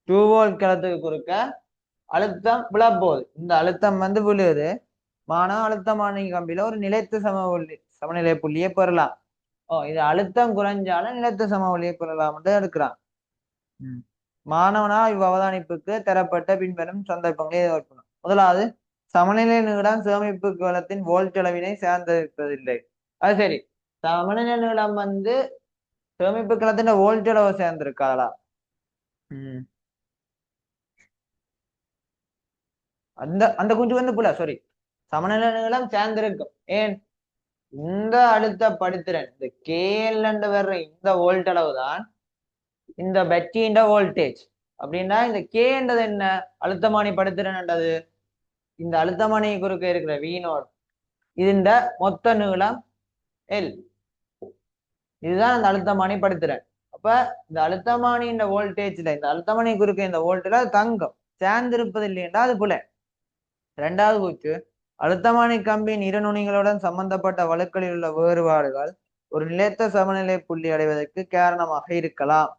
2 வோல்ட் களத்துக்கு குறுக்க அழுத்தம் விழப்போகுது இந்த அழுத்தம் வந்து விழுது மானா அழுத்தமானி கம்பியில ஒரு நிலைத்த சமநிலை புள்ளியை பெறலாம் இது அழுத்தம் குறைஞ்சாலும் நிலைத்த சமவெளியை பெறலாம் என்று எடுக்கிறான் மாணவனா இவ்வவதானிப்புக்கு தரப்பட்ட பின்வரும் சந்தர்ப்பங்களை எதிர்கொள்ளணும் முதலாவது சமநிலை நீளம் சேமிப்பு கோலத்தின் வோல்ட் அளவினை சேர்ந்திருப்பதில்லை அது சரி சமநிலை நீளம் வந்து சேமிப்பு களத்தின் வோல்ட் அளவு சேர்ந்திருக்காளா அந்த அந்த குஞ்சு வந்து புல சாரி சமநிலை நீளம் சேர்ந்திருக்கும் ஏன் இந்த அழுத்த படித்திறன் இந்த கேஎல் வர்ற இந்த வோல்ட் அளவு தான் இந்த பேட்டரியின் வோல்டேஜ் அப்படின்னா இந்த கேன்றது என்ன அழுத்தமானி படுத்திறன்ன்றது இந்த அழுத்தமானி குறுக்க இருக்கிற V0 இதுண்ட மொத்த நீளம் L இதுதான் அந்த அழுத்தமானி படுத்திறன் அப்ப இந்த அழுத்தமானி இந்த வோல்டேஜ்ல இந்த அழுத்தமானி குறுக்க இந்த வோல்ட்ல தங்கம் சேர்ந்திருப்பது இல்லையென்றா அது போல இரண்டாவது கூற்று அழுத்தமானி கம்பியின் இரு நுனிகளுடன் சம்பந்தப்பட்ட வழுக்களில் உள்ள வேறுபாடுகள் ஒரு நிலைத்த சமநிலை புள்ளி அடைவதற்கு காரணமாக இருக்கலாம்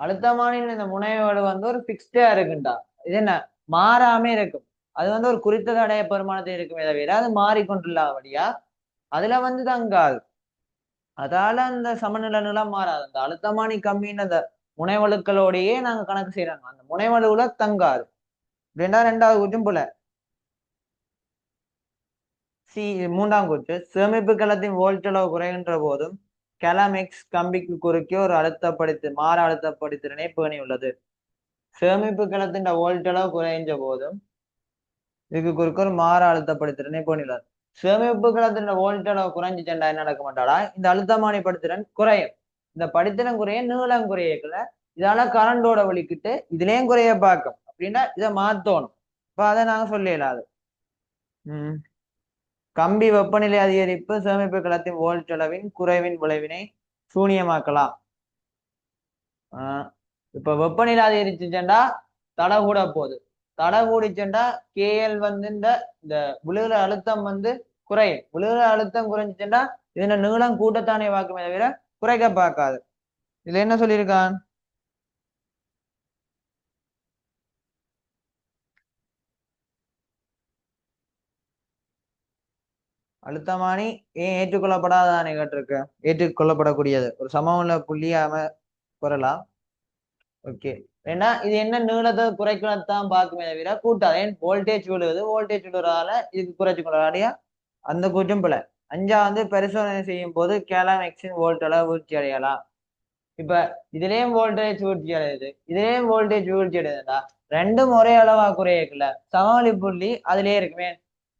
அழுத்தமானின் இந்த முனைவோடு வந்து ஒரு பிக்ஸ்டா இருக்குண்டா இது என்ன மாறாம இருக்கும் அது வந்து ஒரு குறித்த தடைய பெருமானத்தை இருக்குமே தவிர அது மாறிக்கொண்டுள்ளாபடியா அதுல வந்து தங்காது அதால அந்த சமநிலை நிலம் மாறாது அந்த அழுத்தமானி கம்மின்னு அந்த முனைவழுக்களோடையே நாங்க கணக்கு செய்யறாங்க அந்த முனைவழுவுல தங்காது ரெண்டாவது கூற்றும் போல மூன்றாம் கூற்று சேமிப்பு களத்தின் வோல்ட் அளவு குறைகின்ற போதும் கலம் எக்ஸ் கம்பிக்கு குறுக்கே ஒரு மாற அழுத்தப்படுத்திறனை பேணியுள்ளது சேமிப்பு களத்தின் வோல்ட் அளவு குறைஞ்ச போதும் இதுக்கு குறுக்க ஒரு மாற அழுத்தப்படுத்திறனை பேணியுள்ளது சேமிப்பு களத்தின் வோல்ட் அளவு குறைஞ்சிச்சண்டா என்ன நடக்க மாட்டாடா இந்த அழுத்தமானி படுத்திறன் குறையும் இந்த படித்திறன் குறைய நீளம் குறையக்குள்ள இதால கரண்டோட வலிக்கிட்டு இதுலயும் குறைய பார்க்கும் அப்படின்னா இதை மாத்தணும் இப்ப அதை நாங்க சொல்லலாது கம்பி வெப்பநிலை அதிகரிப்பு சேமிப்பு களத்தின் வோல்ட் அளவின் குறைவின் விளைவினை சூனியமாக்கலாம் இப்ப வெப்பநிலை அதிகரிச்சுச்சண்டா தடை கூட போகுது தடை கூடிச்சண்டா கேஎல் வந்து இந்த விழுகிற அழுத்தம் வந்து குறையும் விழுகிற அழுத்தம் குறைஞ்சிச்சுண்டா இதுல நீளம் கூட்டத்தானே பார்க்குமே தவிர குறைக்க பார்க்காது இதுல என்ன சொல்லியிருக்கான் அழுத்தமானி ஏன் ஏற்றுக்கொள்ளப்படாதானே கேட்டிருக்கு ஏற்றுக்கொள்ளப்படக்கூடியது ஒரு சமநிலை புள்ளியாம பெறலாம் ஓகே ஏன்னா இது என்ன நீளத்தை குறைக்கத்தான் பார்க்குமே தவிர கூட்டாது ஏன் வோல்டேஜ் விழுறதால இதுக்கு குறைச்சு கொள்ளாடியா அந்த கூட்டம் போல அஞ்சாவது பரிசோதனை செய்யும் போது கேலாம் எக்ஸின் வோல்ட் அளவு வீழ்ச்சி அடையலாம் இப்ப இதுலயும் வோல்டேஜ் வீழ்ச்சி அடையுது இதுலயும் வோல்டேஜ் வீழ்ச்சி அடையுதுடா ரெண்டும் ஒரே அளவா குறையக்குல சமவெளி புள்ளி அதுலயே இருக்குமே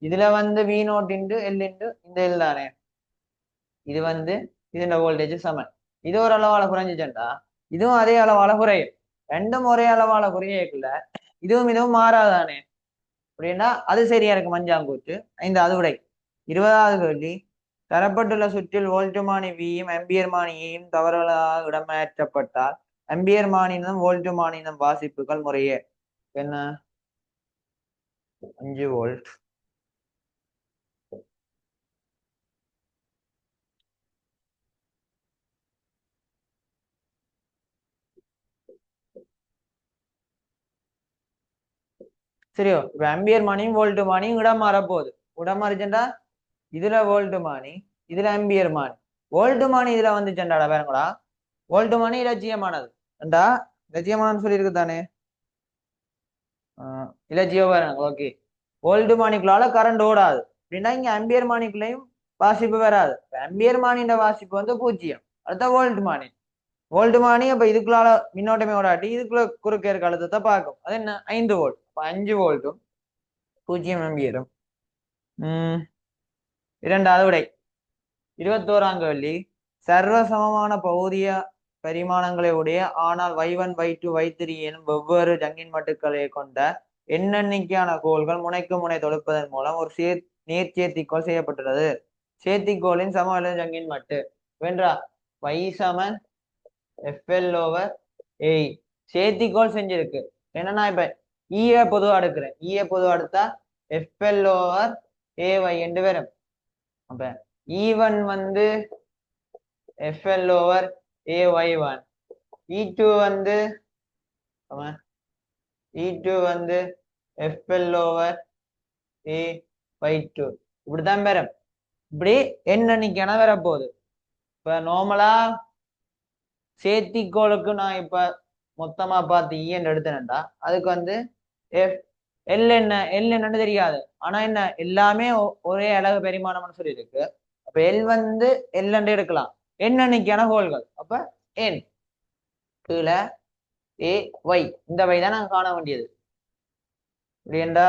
இதுல வந்து V0 இன்டு எல் இன்டு இந்த எல் தானே இது வந்து இதுல வோல்டேஜ் சமன் இது ஒரு அளவால குறைஞ்சிச்சண்டா இதுவும் அதே அளவால குறையும் ரெண்டும் ஒரே அளவால குறையக்குள்ள இதுவும் மாறாதானே அப்படின்னா அது சரியா இருக்கு மஞ்சாங்கூற்று ஐந்தாவது விடை 20வது கேள்வி தரப்பட்டுள்ள சுற்றில் வோல்ட்டுமானி வியும் அம்பியர் மானியையும் தவறுகளாக இடமாற்றப்பட்டால் அம்பியர் மானினம் வோல்ட்டு மானினம் வாசிப்புகள் முறையே என்ன 5 வோல்ட் சரியோ இப்ப அம்பியர் மானியும் வோல்ட்டு மானியும் இடம் மாறப்போகுது இடம் மாறிச்சுண்டா இதுல வோல்ட்டு மானி இதுல அம்பியர் மானி வோல்ட்டு மானி இதுல வந்துச்சுண்டாடா வேறங்களா வோல்ட்டு மானி இலட்சியமானது ஏண்டா இலட்சியமானு சொல்லியிருக்கு தானே இலட்சியோ வேறாங்க ஓகே வோல்ட்டு மானிக்குள்ளால கரண்ட் ஓடாது அப்படின்னா இங்க அம்பியர் மானிக்குள்ளேயும் வாசிப்பு வராது அம்பியர் மானின்ற வாசிப்பு வந்து 0 அடுத்த வோல்ட்டு மானி அப்ப இதுக்குள்ளால மின்னோட்டமே ஓடாட்டி இதுக்குள்ள குறுக்க இருக்க அழுத்தத்தை பார்க்கும் அது என்ன 5 வோல்ட் 5 வோல்ட்டும் 0 அம்பியரும் இரண்டாவது விடை 21ஆம் கேள்வி சர்வ சமமான பகுதிய பரிமாணங்களை உடைய ஆனால் y1 y2 y3 எனும் வெவ்வேறு ஜங்கின் மட்டுக்களை கொண்ட எண்ணெண்ணிக்கையான கோள்கள் முனைக்கு முனை தொடுப்பதன் மூலம் ஒரு நேர்ச்சேர்த்திக்கோள் செய்யப்பட்டுள்ளது சேர்த்திக்கோளின் சமவெளி ஜங்கின் மட்டு வேண்டா y சமன் FL ஓவர் A சேர்த்திக்கோள் செஞ்சிருக்கு. என்னன்னா இப்ப ஈய பொதுவா எடுக்கிறேன். ஈய பொதுவா எடுத்தா FL ஓவர் AY என்று வரும். அப்ப E1 வந்து FL ஓவர் AY1, E2 வந்து E2 வந்து FL ஓவர் AY2 இப்படிதான் வரும். இப்படி எண்ணிக்கையான வரப்போகுது. இப்ப நார்மலா சேர்த்திக்கோளுக்கு நான் இப்ப மொத்தமா பார்த்து ஈன்னு எடுத்தேன்டா அதுக்கு வந்து எல் என்னன்னு தெரியாது. ஆனா என்ன எல்லாமே ஒரே அழகு பெருமானம்னு சொல்லி இருக்கு. அப்ப எல் வந்து எல் எடுக்கலாம். எண்ணிக்கையான கோள்கள் அப்ப என் கீழே AY இந்த வை தான் நாங்க காண வேண்டியது. இப்படிண்டா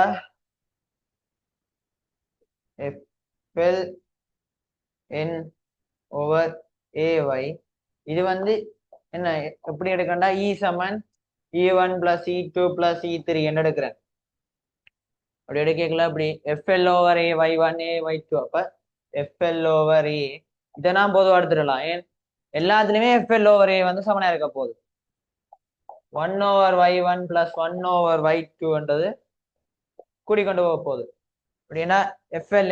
FL N ஓவர் AY இது வந்து என்ன எப்படி எடுக்கண்டா E சமன் E1 plus E2 plus E3 என்ன எடுக்கிறேன். அப்படி எடுக்கல அப்படி FL ஓவர் AY1 AY2 அப்ப FL ஓவர் A இதை நான் பொதுவா எடுத்துடலாம். ஏன் எல்லாத்துலயுமே FL ஓவர் A வந்து சமனா இருக்க போகுது. 1 ஓவர் Y1 plus 1 ஓவர் Y2ன்றது கூடிக்கொண்டு போக போகுது. அப்படின்னா FL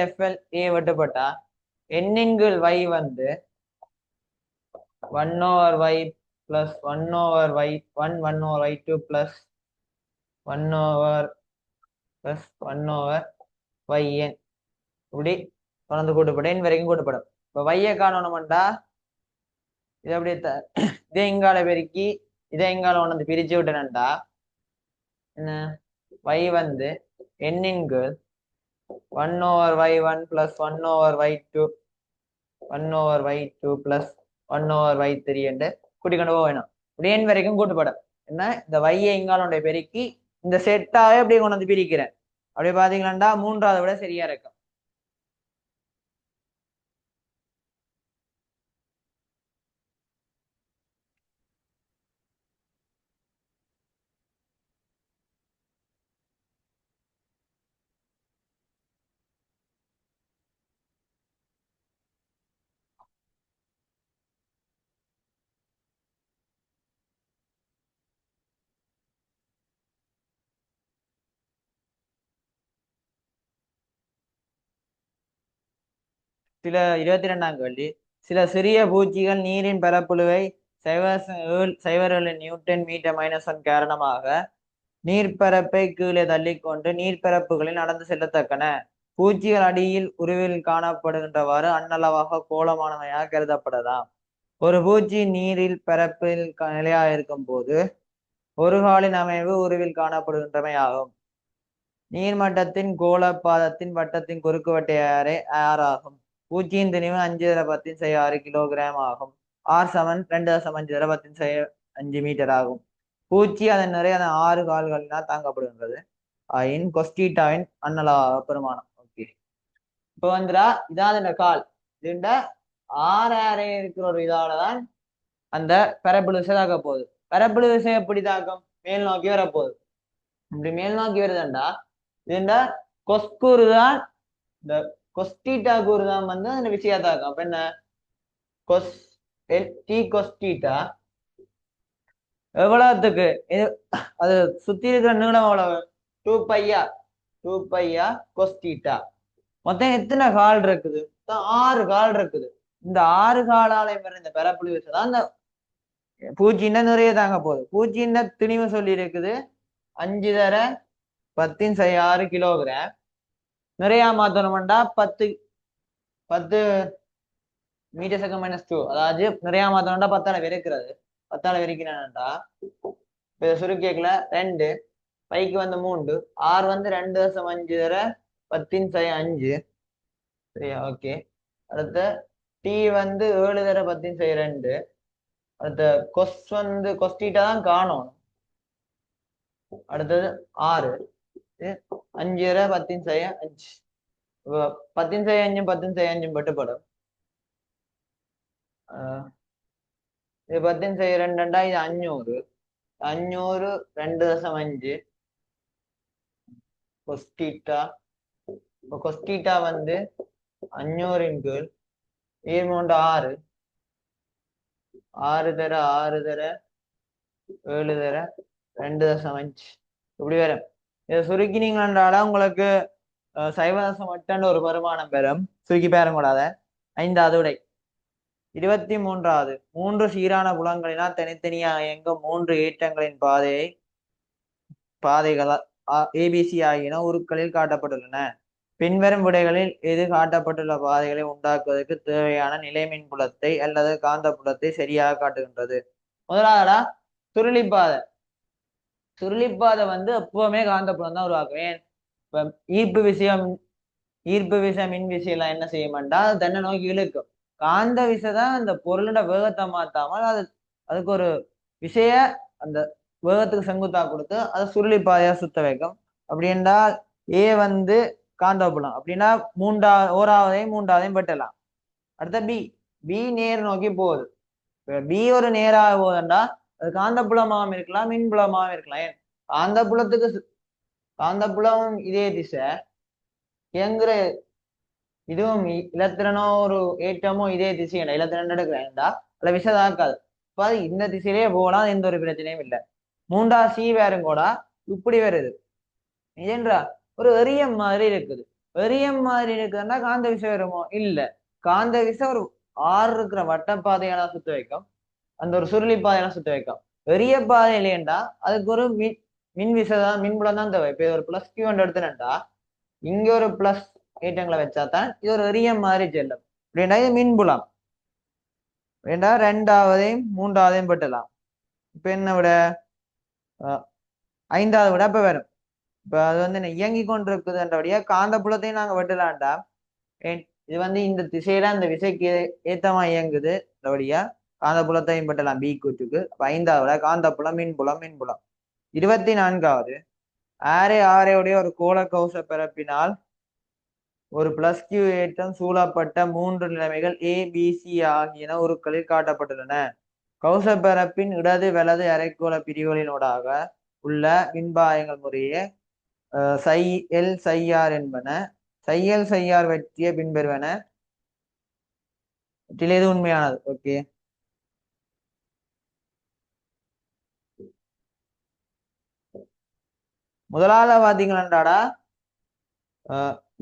A வெட்டுப்பட்டா எண்ணின்கள் Y வந்து 1 over Y plus 1 over Y1 1 over Y2 plus 1 over plus 1 over YN இப்படி தொடர்ந்து கூட்டப்படும் என் வரைக்கும் கூட்டப்படும். இப்ப வைய காணணும்டா இது அப்படியே இதை எங்கால பெருக்கி இதை எங்கால ஒன்று பிரிச்சு விட்டேன்டா என்ன Y வந்து எண்ணின்கு 1 over Y1 plus 1 over Y2 1 over Y2 plus 1 over Y3 என்று கூட்டிக்கொண்டு போக வேணும். இப்படி என் வரைக்கும் கூட்டுப்படும். என்ன இந்த வைய எங்காலுடைய பெருக்கி இந்த செட்டாவே அப்படியே கொண்டு வந்து பிரிக்கிறேன். அப்படி பாத்தீங்கன்னா மூன்றாவது விட சரியா இருக்கும். சில 22ஆம் கேள்வி சில சிறிய பூச்சிகள் நீரின் பரப்புழுவை 0.7 நியூட்டன் மீட்டர் -1 காரணமாக நீர்ப்பரப்பை கீழே தள்ளிக்கொண்டு நீர்ப்பரப்புகளில் நடந்து செல்லத்தக்கன. பூச்சிகள் அடியில் உருவில் காணப்படுகின்றவாறு அன்னளவாக கோலமானவையாக கருதப்படலாம். ஒரு பூச்சி நீரில் பரப்பில் நிலையாக இருக்கும் போது ஒரு காலின் அமைவு உருவில் காணப்படுகின்றமை ஆகும். நீர்மட்டத்தின் கோளப்பாதத்தின் வட்டத்தின் குறுக்கு வட்டையாரே ஆகும். பூச்சியின் திணிவு 5/10⁶ கிலோகிராம் ஆகும். R சமன் 2.5/10⁵ மீட்டர் ஆகும். பூச்சி அதன் நிறைய அதன் 6 கால்களினால் தாங்கப்படுகின்றது. கொஸ்டீட்டாவின் அன்னளவாக பெருமானம். ஓகே இப்ப வந்துடா இதான் இந்த கால் இதுண்ட 6 இருக்கிற ஒரு இதாலதான் அந்த பரப்புழு விசை தாக்க போகுது. பரப்புழு விசை எப்படி தாக்கம் மேல் நோக்கி வரப்போகுது. இப்படி மேல் நோக்கி வருதுண்டா இதுண்டா கொஸ்கூறு தான் இந்த கொஸ்டீட்டா கூறு தான் வந்து அந்த விசையா தாக்கம். அப்ப என்ன கொஸ்டீட்டா எவ்வளவுத்துக்கு அது சுத்தி இருக்கிற நீளம் எவ்வளவு 2π கொஸ்டீட்டா. மொத்தம் எத்தனை கால் இருக்குது 6 கால் இருக்குது. இந்த 6 காலாலயம் வர இந்த பரப்புழு விசை தான் இந்த பூச்சின்னா நிறைய தாங்க போகுது. பூச்சின்னா திணிவு சொல்லி இருக்குது 5/10⁶ கிலோகிராம். நிறைய மாத்தணும்டா 10 m/s². அதாவது நிறைய மாத்தணும்டா 10ஆல பெருக்கிறது. 10ஆல பெருக்கினான்டா இப்ப சுருக்கேக்கல 2 பைக்கு வந்து 3 R வந்து 2.5/10⁵. சரியா ஓகே. அடுத்த T வந்து 7/10⁵. அடுத்த வந்து கொஸ்டீட்டா தான் காணும். அடுத்தது 6 5/10⁵. 10⁵5 10⁵5 பட்டுப்படும். இது 10⁵2 இது 500 2.5 கொஸ்டீட்டா. இப்போ கொஸ்டீட்டா வந்து 500 × 6 6 தர 6 தர 7 தர 2.5 இப்படி வரும். இதை சுருக்கினீங்கன்றால உங்களுக்கு சைவதசம் 8 ஒரு வருமானம் பெறும். சுருக்கி பேரக்கூடாத. 5வது விடை. 23வது 3 சீரான புலங்களினால் தனித்தனியாக இயங்கும் 3 ஏற்றங்களின் பாதைகள் ஏபிசி ஆகியன உருக்களில் காட்டப்பட்டுள்ளன. பின்வரும் விடைகளில் எது காட்டப்பட்டுள்ள பாதைகளை உண்டாக்குவதற்கு தேவையான நிலைமின் புலத்தை அல்லது காந்த புலத்தை சரியாக காட்டுகின்றது? முதலாவதா சுருளிப்பாதை. சுருளிப்பாதை வந்து எப்பவுமே காந்த புலம் தான் உருவாக்கும். ஏன்? இப்ப ஈர்ப்பு விசை மின் விசையெல்லாம் என்ன செய்யும்டா அது தன்னை நோக்கி இழுக்கும். காந்த விசை தான் அந்த பொருளோட வேகத்தை மாத்தாமல் அதுக்கு ஒரு விசைய அந்த வேகத்துக்கு செங்குத்தா கொடுத்து அதை சுருளிப்பாதையா சுத்த வைக்கும். அப்படி என்றால் ஏ வந்து காந்தப்புலம். அப்படின்னா ஓராவதையும் 3வதையும் வெட்டலாம். அடுத்த பி நேர் நோக்கி போகுது. பி ஒரு நேராக போகுதுண்டா அது காந்தப்புலமாகவும் இருக்கலாம், மின்புலமாகவும் இருக்கலாம். ஏன்? காந்தப்புலம் இதே திசை, இயங்குற இதுவும் இலத்திரனோ ஒரு ஏற்றமோ இதே திசை. இலத்திரன் எடுக்கிறேன்டா அதுல விஷதாக்காது. இப்ப அது இந்த திசையிலேயே போகலாம், எந்த ஒரு பிரச்சனையும் இல்லை. 3வது சி வேறும் கூட இப்படி வருது. ஏன்றா ஒரு எரியம் மாதிரி இருக்குது. எரியம் மாதிரி இருக்குதுன்னா காந்த விசை வருமோ? இல்ல. காந்த விசை ஒரு 6 இருக்கிற வட்டப்பாதையான சுத்த வைக்கும், அந்த ஒரு சுருளி பாதையான சுத்த வைக்கும். எரிய பாதை இல்லையண்டா அதுக்கு ஒரு மின் விசை தான், மின்புலம் தான் தேவை. இப்ப ஒரு பிளஸ் கியூ எடுத்துனேன்டா இங்க ஒரு பிளஸ் ஏற்றங்களை வச்சாதான் இது ஒரு எரியம் மாதிரி செல்லும். அப்படின்னா இது மின்புலம். வேண்டா 2வதையும் 3வதையும் பெட்டலாம். இப்ப என்ன விட 5வது விட இப்ப வரும். இப்ப அது வந்து என்ன இயங்கி கொண்டிருக்குதுன்றபடியா காந்த புலத்தையும் நாங்க வெட்டலாம்டா. இது வந்து இந்த திசையில அந்த விசைக்கு ஏத்தமா இயங்குது. அப்படியா காந்த புலத்தையும் வெட்டலாம் பி கூட்டுக்கு. 5வது காந்த புலம் மின்புலம். 24வது ஆரையுடைய ஒரு கோள கௌச பரப்பினால் ஒரு பிளஸ் கியூ ஏற்றம் சூழப்பட்ட 3 நிலைமைகள் ஏபிசி ஆகியன உருக்களில் காட்டப்பட்டுள்ளன. கௌச பரப்பின் இடது வலது அரைக்கோள பிரிவுகளினூடாக உள்ள மின்பாயங்கள் முறையே சை எல் சையார் என்பன. சையல் சையார் வெற்றிய பின்பெறுவன. எது உண்மையானது? ஓகே, முதலாவது பாத்தீங்களாடாடா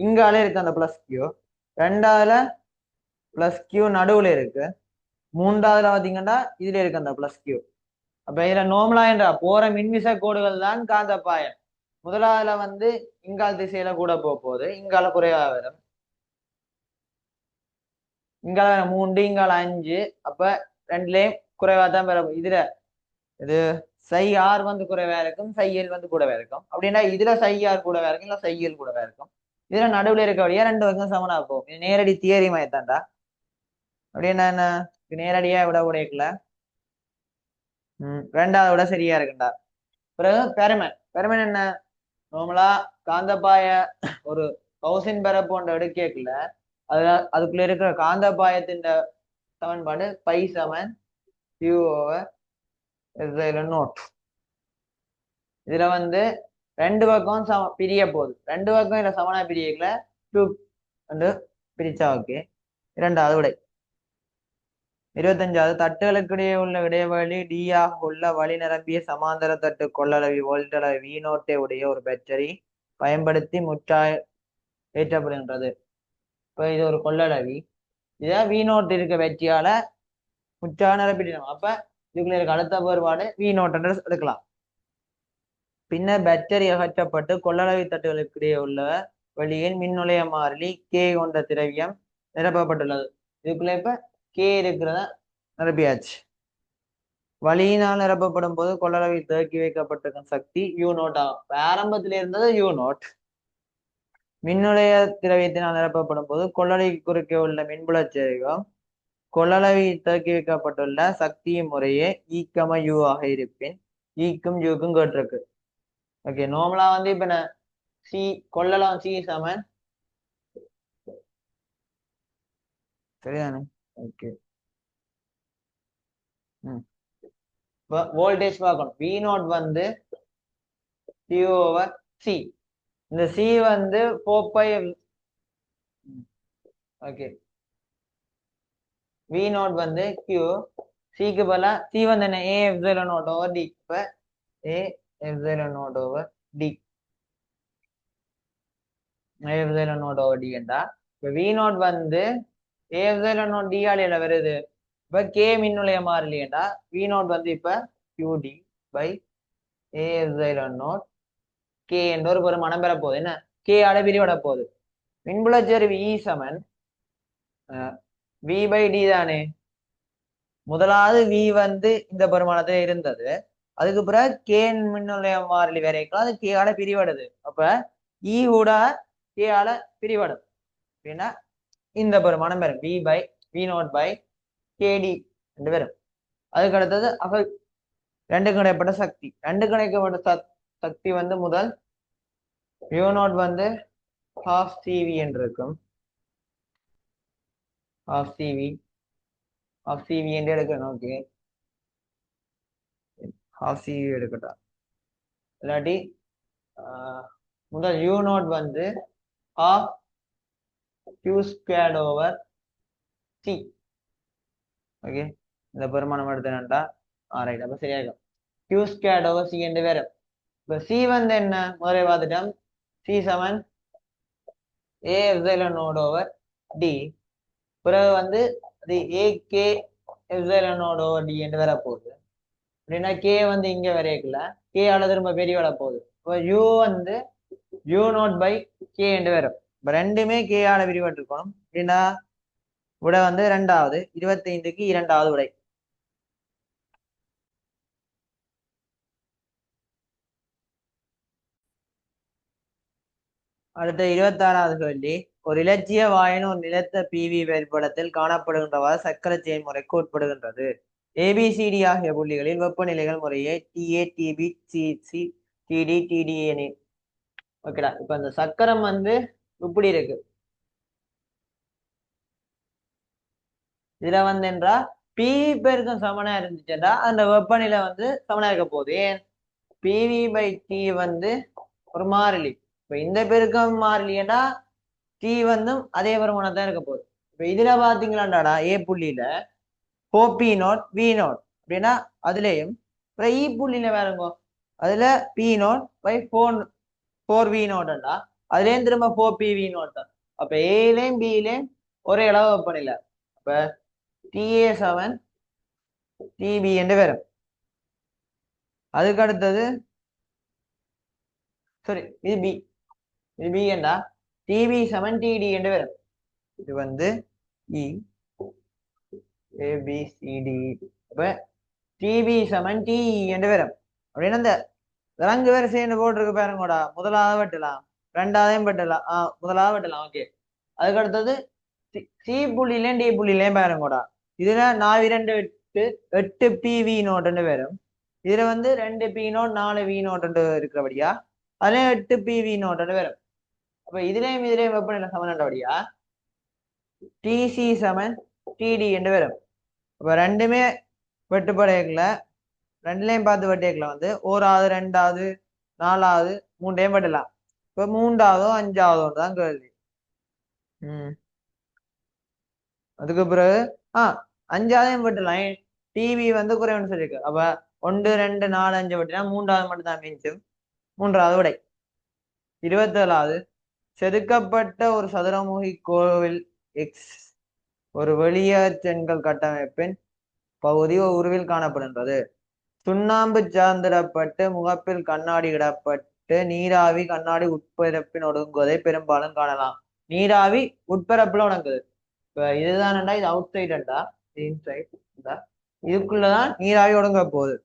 இங்காலே இருக்கு அந்த பிளஸ் கியூ. 2வதுல பிளஸ் கியூ நடுவுல இருக்கு. 3வதுல பாத்தீங்கன்னா இதுல இருக்கு அந்த பிளஸ் கியூ. அப்ப இதுல நோமலா என்ற போற மின்விசை கோடுகள் தான் காந்த பாயம். முதலாவதுல வந்து இங்கால் திசையில கூட போகுது, இங்கால குறைவா வரும். இங்கால 3 இங்கால 5. அப்ப 2லயும் குறைவா தான் வரும். இதுல இது சை ஆர் வந்து குறைவா இருக்கும், சையல் வந்து கூடவே இருக்கும். அப்படின்னா இதுல சையார் கூடவே இருக்கும், இல்ல சையல் கூடவே இருக்கும். இதுல நடுவுல இருக்கபடியா 2 பக்கம் சமனா போகும். இது நேரடி தியரி மாயத்தாண்டா. அப்படின்னா என்ன நேரடியா விட உடையக்கல. 2வது விட சரியா இருக்குண்டா. பிறகு பெருமன் என்ன? நார்மலா காந்தப்பாய ஒரு கௌசின் பரப்பு எடுக்கல அதுக்குள்ள இருக்கிற காந்தப்பாயத்தின் சமன்பாடு பை சமன் கியூ ஓவர் நோட். இதுல வந்து 2 பக்கம் பிரிய போகுது. 2 பக்கம் இல்ல சமனா பிரியக்கல 2 வந்து பிரிச்சா ஓகே. 2வது விடை. 25வது தட்டுகளுக்கிடையே உள்ள இடைவெளி டி ஆக உள்ள வழி நிரம்பிய சமாந்தர தட்டு கொள்ளளவி வோல்டளவி V0 உடைய ஒரு பேட்டரி பயன்படுத்தி முற்றாய் ஏற்றப்படுகின்றது. இப்ப இது ஒரு கொள்ளளவி. இதை V0 இருக்க பேட்டரியால முற்றாக நிரப்பிடணும். அப்ப இதுக்குள்ள இருக்க அடுத்த வேறுபாடு V0 எடுக்கலாம். பின்னர் பேட்டரி அகற்றப்பட்டு கொள்ளளவி தட்டுகளுக்கிடையே உள்ள வழியில் மின்னுளைய மாறிலி கே கொண்ட திரவியம் நிரப்பப்பட்டுள்ளது. இதுக்குள்ள இப்ப கே இருக்கிறத நிரப்பியாச்சு. வழியினால் நிரப்பப்படும் போது கொள்ளளவில் தேக்கி வைக்கப்பட்டிருக்கும் சக்தி U0 ஆகும். ஆரம்பத்தில் இருந்தது U0. மின்னுளைய திரவியத்தினால் நிரப்பப்படும் போது கொள்ளளவி குறுக்கே உள்ள மின்புல சேகம் கொள்ளளவி தேக்கி வைக்கப்பட்டுள்ள சக்தியின் முறையே ஈ, ஆக இருப்பின் ஈக்கும் யூக்கும் கேட்டிருக்கு. ஓகே, நார்மலா வந்து இப்ப சி கொள்ளளம் சி சமன் சரிதானே? ஓகே, இப்போ வோல்டேஜ் பார்க்கணும். V0 வந்து Q ஓவர் சி. இந்த சி வந்து 4π. ஓகே, V0 வந்து Q சிக்கு பதிலா சி வந்து என்ன A epsilon naught over D. இப்ப A epsilon naught over D, A epsilon naught over D என்றா இப்ப வி நாட் வந்து ஏ எப்சிலன் நாட் டி ஆலையில வருது. இப்ப கே மின்னுலைய மாறலையேண்டா வி நாட் வந்து இப்ப QD by A epsilon naught K என்ற ஒரு பெருமானம் பெற போகுது. என்ன கே ஆல விரிவட போகுது. மின்புலச்சரிவு E சமன் வி பை டி தானே. முதலாவது வி வந்து இந்த பெருமானத்துல இருந்தது, அதுக்கு பிறகு கே மின்னுடைய மாறிலி வரைக்கும் அது கே ஆல பிரிவடுது. அப்ப இ கூட கே ஆல பிரிவடும் அப்படின்னா இந்த பெருமானம் வரும் V by V naught by KT என்று வரும். அதுக்கு அடுத்தது ரெண்டுக்கு இடைப்பட்ட சக்தி, ரெண்டுக்கு இடைப்பட்ட சக்தி வந்து முதல் யூ நாட் வந்து half CV என்று இருக்கும். half CV என்று எடுக்கணும். Okay, half CV எடுக்கட்டா. இல்லாட்டி முதல் யூ நாட் வந்து half Q squared over C. Okay, இந்த பெருமானம் எடுத்தேன்டா ரைட். அப்ப சரியாகும். Q squared over C என்று வேற. இப்ப C வந்து என்ன முதலே பார்த்துட்டோம், C சமன் A epsilon naught over D. பிறகு வந்து அது AK epsilon naught over D என்று வர போகுது. அப்படின்னா K வந்து இங்க வரையக்குல K ஆல திரும்ப பெரிய வர போகுது. இப்போ U வந்து U நாட் பை K என்று வரும். இப்ப ரெண்டுமே K ஆல விரிவட்டு இருக்கணும். அப்படின்னா விடை வந்து ரெண்டாவது 25க்கு இரண்டாவது விடை. அடுத்த 26வது கேள்வி, ஒரு இலட்சிய வாயின் ஒரு நிலத்த PV வரைபடத்தில் காணப்படுகின்றவாறு சக்கர செயல்முறைக்கு உட்படுகின்றது. ABCD ஆகிய புள்ளிகளில் வெப்பநிலைகள் முறையே TA TB CC TD TD எனில். ஓகேடா, இப்ப இந்த சக்கரம் வந்து இப்படி இருக்கு. இதுல வந்து என்றா PV பெருக்கும் சமனா இருந்துச்சுன்னா அந்த வெப்பநிலை வந்து சமனா இருக்க போகுது. ஏன் PV பை T வந்து ஒரு மாறிலி. இப்ப இந்த பெருக்கம் மாறிலின்னா T வந்து அதே வருமானம் தான் இருக்க போகுது. இப்ப இதுல பாத்தீங்களாண்டாடா A புள்ளியில 4P நாட் V நாட் அப்படின்னா அதுலயும் E புள்ளியில வேறங்கோ அதுல P நாட் பை 4V நாட்டா அதுலயும் திரும்ப 4PV நாட் தான். அப்ப ஏலையும் பிலையும் ஒரே அளவு வெப்பநிலை. அப்ப TA7 TB என்று வரும். அதுக்கு அடுத்தது சரி இது B, இது B என்றா TB7 TD என்று வரும். இது வந்து E ABCD. அப்ப TB7 TE என்று வரும். அப்படின்னு அந்த ரங்கு வேற சேர்ந்து போட்டிருக்கு பாருங்கடா. முதலாவது வெட்டலாம், ரெண்டாவதையும் வெட்டலாம், முதலாவது வெட்டலாம். ஓகே, அதுக்கு அடுத்தது சி புள்ளிலையும் டி புள்ளிலையும் பாருங்கடா. இதுல 8 PV நோட்டுன்னு வரும். இதுல வந்து 2 P நோட் 4 V நோட்டு இருக்கிறபடியா அதுல 8 PV நோட்டுன்னு வரும். அப்ப இதுலயும் வெப்பநிலை சமன்ன்றபடியா TC7 TD என்று வரும். அப்ப ரெண்டுமே வெட்டுப்படையக்குல ரெண்டுலையும் பார்த்து வெட்டியக்குல வந்து ஓராவது ரெண்டாவது நாலாவது மூண்டையும் வெட்டலாம். இப்ப மூன்றாவதோ அஞ்சாவதோ தான் கேள்வி. அதுக்கு பிறகு அஞ்சாவதையும் வெட்டலாம். டிவி வந்து குறைவுன்னு சொல்லியிருக்கு. அப்ப 1 2 4 5 வெட்டினா மூன்றாவது மட்டும் தான் மிஞ்சும். மூன்றாவது விடை. 27வது, செதுக்கப்பட்ட ஒரு சதுரமுகி கோவில் எக்ஸ் ஒரு வெளியேறு செங்கல் கட்டமைப்பின் பகுதி உருவில் காணப்படுகின்றது. சுண்ணாம்பு சார்ந்திடப்பட்டு முகப்பில் கண்ணாடி இடப்பட்டு நீராவி கண்ணாடி உட்பரப்பின் ஒடுங்குவதை பெரும்பாலும் காணலாம். நீராவி உட்பரப்புல ஒடுங்குது. இப்ப இதுதான்டா இது அவுட் சைடா, இன்சைட் இதுக்குள்ளதான் நீராவி ஒடுங்க போகுது.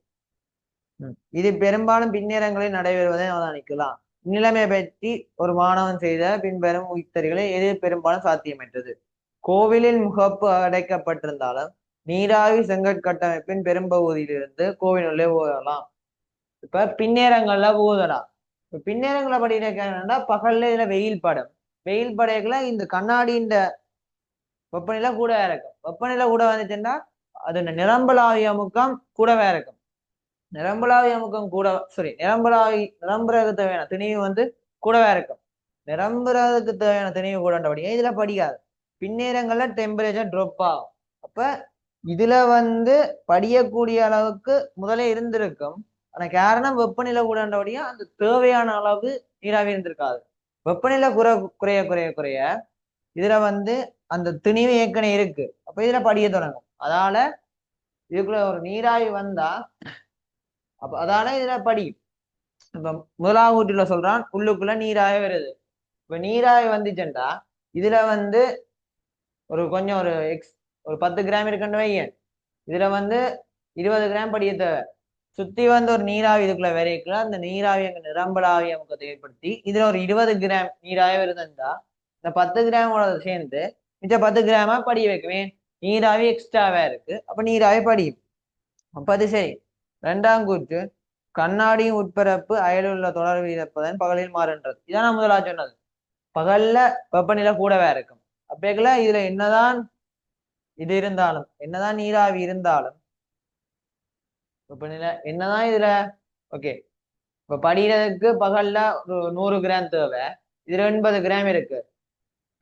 இது பெரும்பாலும் பின்னேரங்களில் நடைபெறுவதை அவதானிக்கலாம். நிலைமை பற்றி ஒரு மாணவன் செய்த பின்வரும் உயிர்த்தறிகளை எது பெரும்பாலும் சாத்தியமற்றது. கோவிலின் முகப்பு அடைக்கப்பட்டிருந்தாலும் நீராவி செங்கற்கட்டமைப்பின் பெரும்பகுதியிலிருந்து கோவிலுள்ளே போகலாம். இப்ப பின்னேரங்கள்ல போகுதடா. இப்ப பின்னேரங்களை படிக்கிறா பகல்ல இதுல வெயில் படம், வெயில் படையக்குல இந்த கண்ணாடின்ற வெப்பநிலை கூட இருக்கும். வெப்பநிலை கூட வந்துச்சுன்னா அது நிரம்பலாவிய அமுக்கம் கூடவே இருக்கும். நிரம்பலாவிய அமுக்கம் கூட நிரம்புறதுக்கு தேவையான திணிவு வந்து கூடவே இருக்கும். நிரம்புறதுக்கு தேவையான திணிவு கூடபடியே இதுல படிக்காது. பின்னேரங்கள்ல டெம்பரேச்சர் ட்ராப் ஆகும். அப்ப இதுல வந்து படியக்கூடிய அளவுக்கு முதலே இருந்திருக்கும். ஆனா காரணம் வெப்பநிலை கூடன்றபடியா அந்த தேவையான அளவு நீராவி இருந்திருக்காது. வெப்பநிலை குறைய குறைய குறைய இதுல வந்து அந்த திணிவு ஏற்கனவே இருக்கு. அப்ப இதுல படிய தொடங்கும். அதால இதுக்குள்ள ஒரு நீராவி வந்தா அப்ப அதால இதுல படியும். இப்ப முதலாவது கூட்டுல சொல்றான் உள்ளுக்குள்ள நீராவி வருது. இப்ப நீராவி வந்துச்சுண்டா இதுல வந்து ஒரு கொஞ்சம் ஒரு 10 கிராம் இருக்குன்னு வையன். இதுல வந்து 20 கிராம் படிய தேவை. சுத்தி வந்து ஒரு நீராவி இதுக்குள்ள விரைக்குள்ள அந்த நீராவி அங்க நிரம்பலாவி அமுக்கத்தை ஏற்படுத்தி இதுல ஒரு 20 கிராம் நீராவி வருதுண்டா இந்த 10 கிராமோட சேர்ந்து மிச்சம் 10 கிராமா படிய வைக்குவேன். நீராவி எக்ஸ்ட்ராவா இருக்கு. அப்ப நீராவி படியும். அப்ப அது சரி. ரெண்டாம் கூற்று கண்ணாடியும் உட்பரப்பு அயலுள்ள தொடர்பு இருப்பதன் பகலில் மாறுன்றது. இதான் நான் முதலா சொன்னது. பகல்ல வெப்பநிலை கூடவே இருக்கும். அப்பேக்கல இதுல என்னதான் இது இருந்தாலும் என்னதான் நீராவி இருந்தாலும் வெப்பநிலை என்னதான் இதுல ஓகே இப்ப படிக்கிறதுக்கு பகல்ல ஒரு 100 கிராம் தேவை. இதுல 80 கிராம் இருக்கு.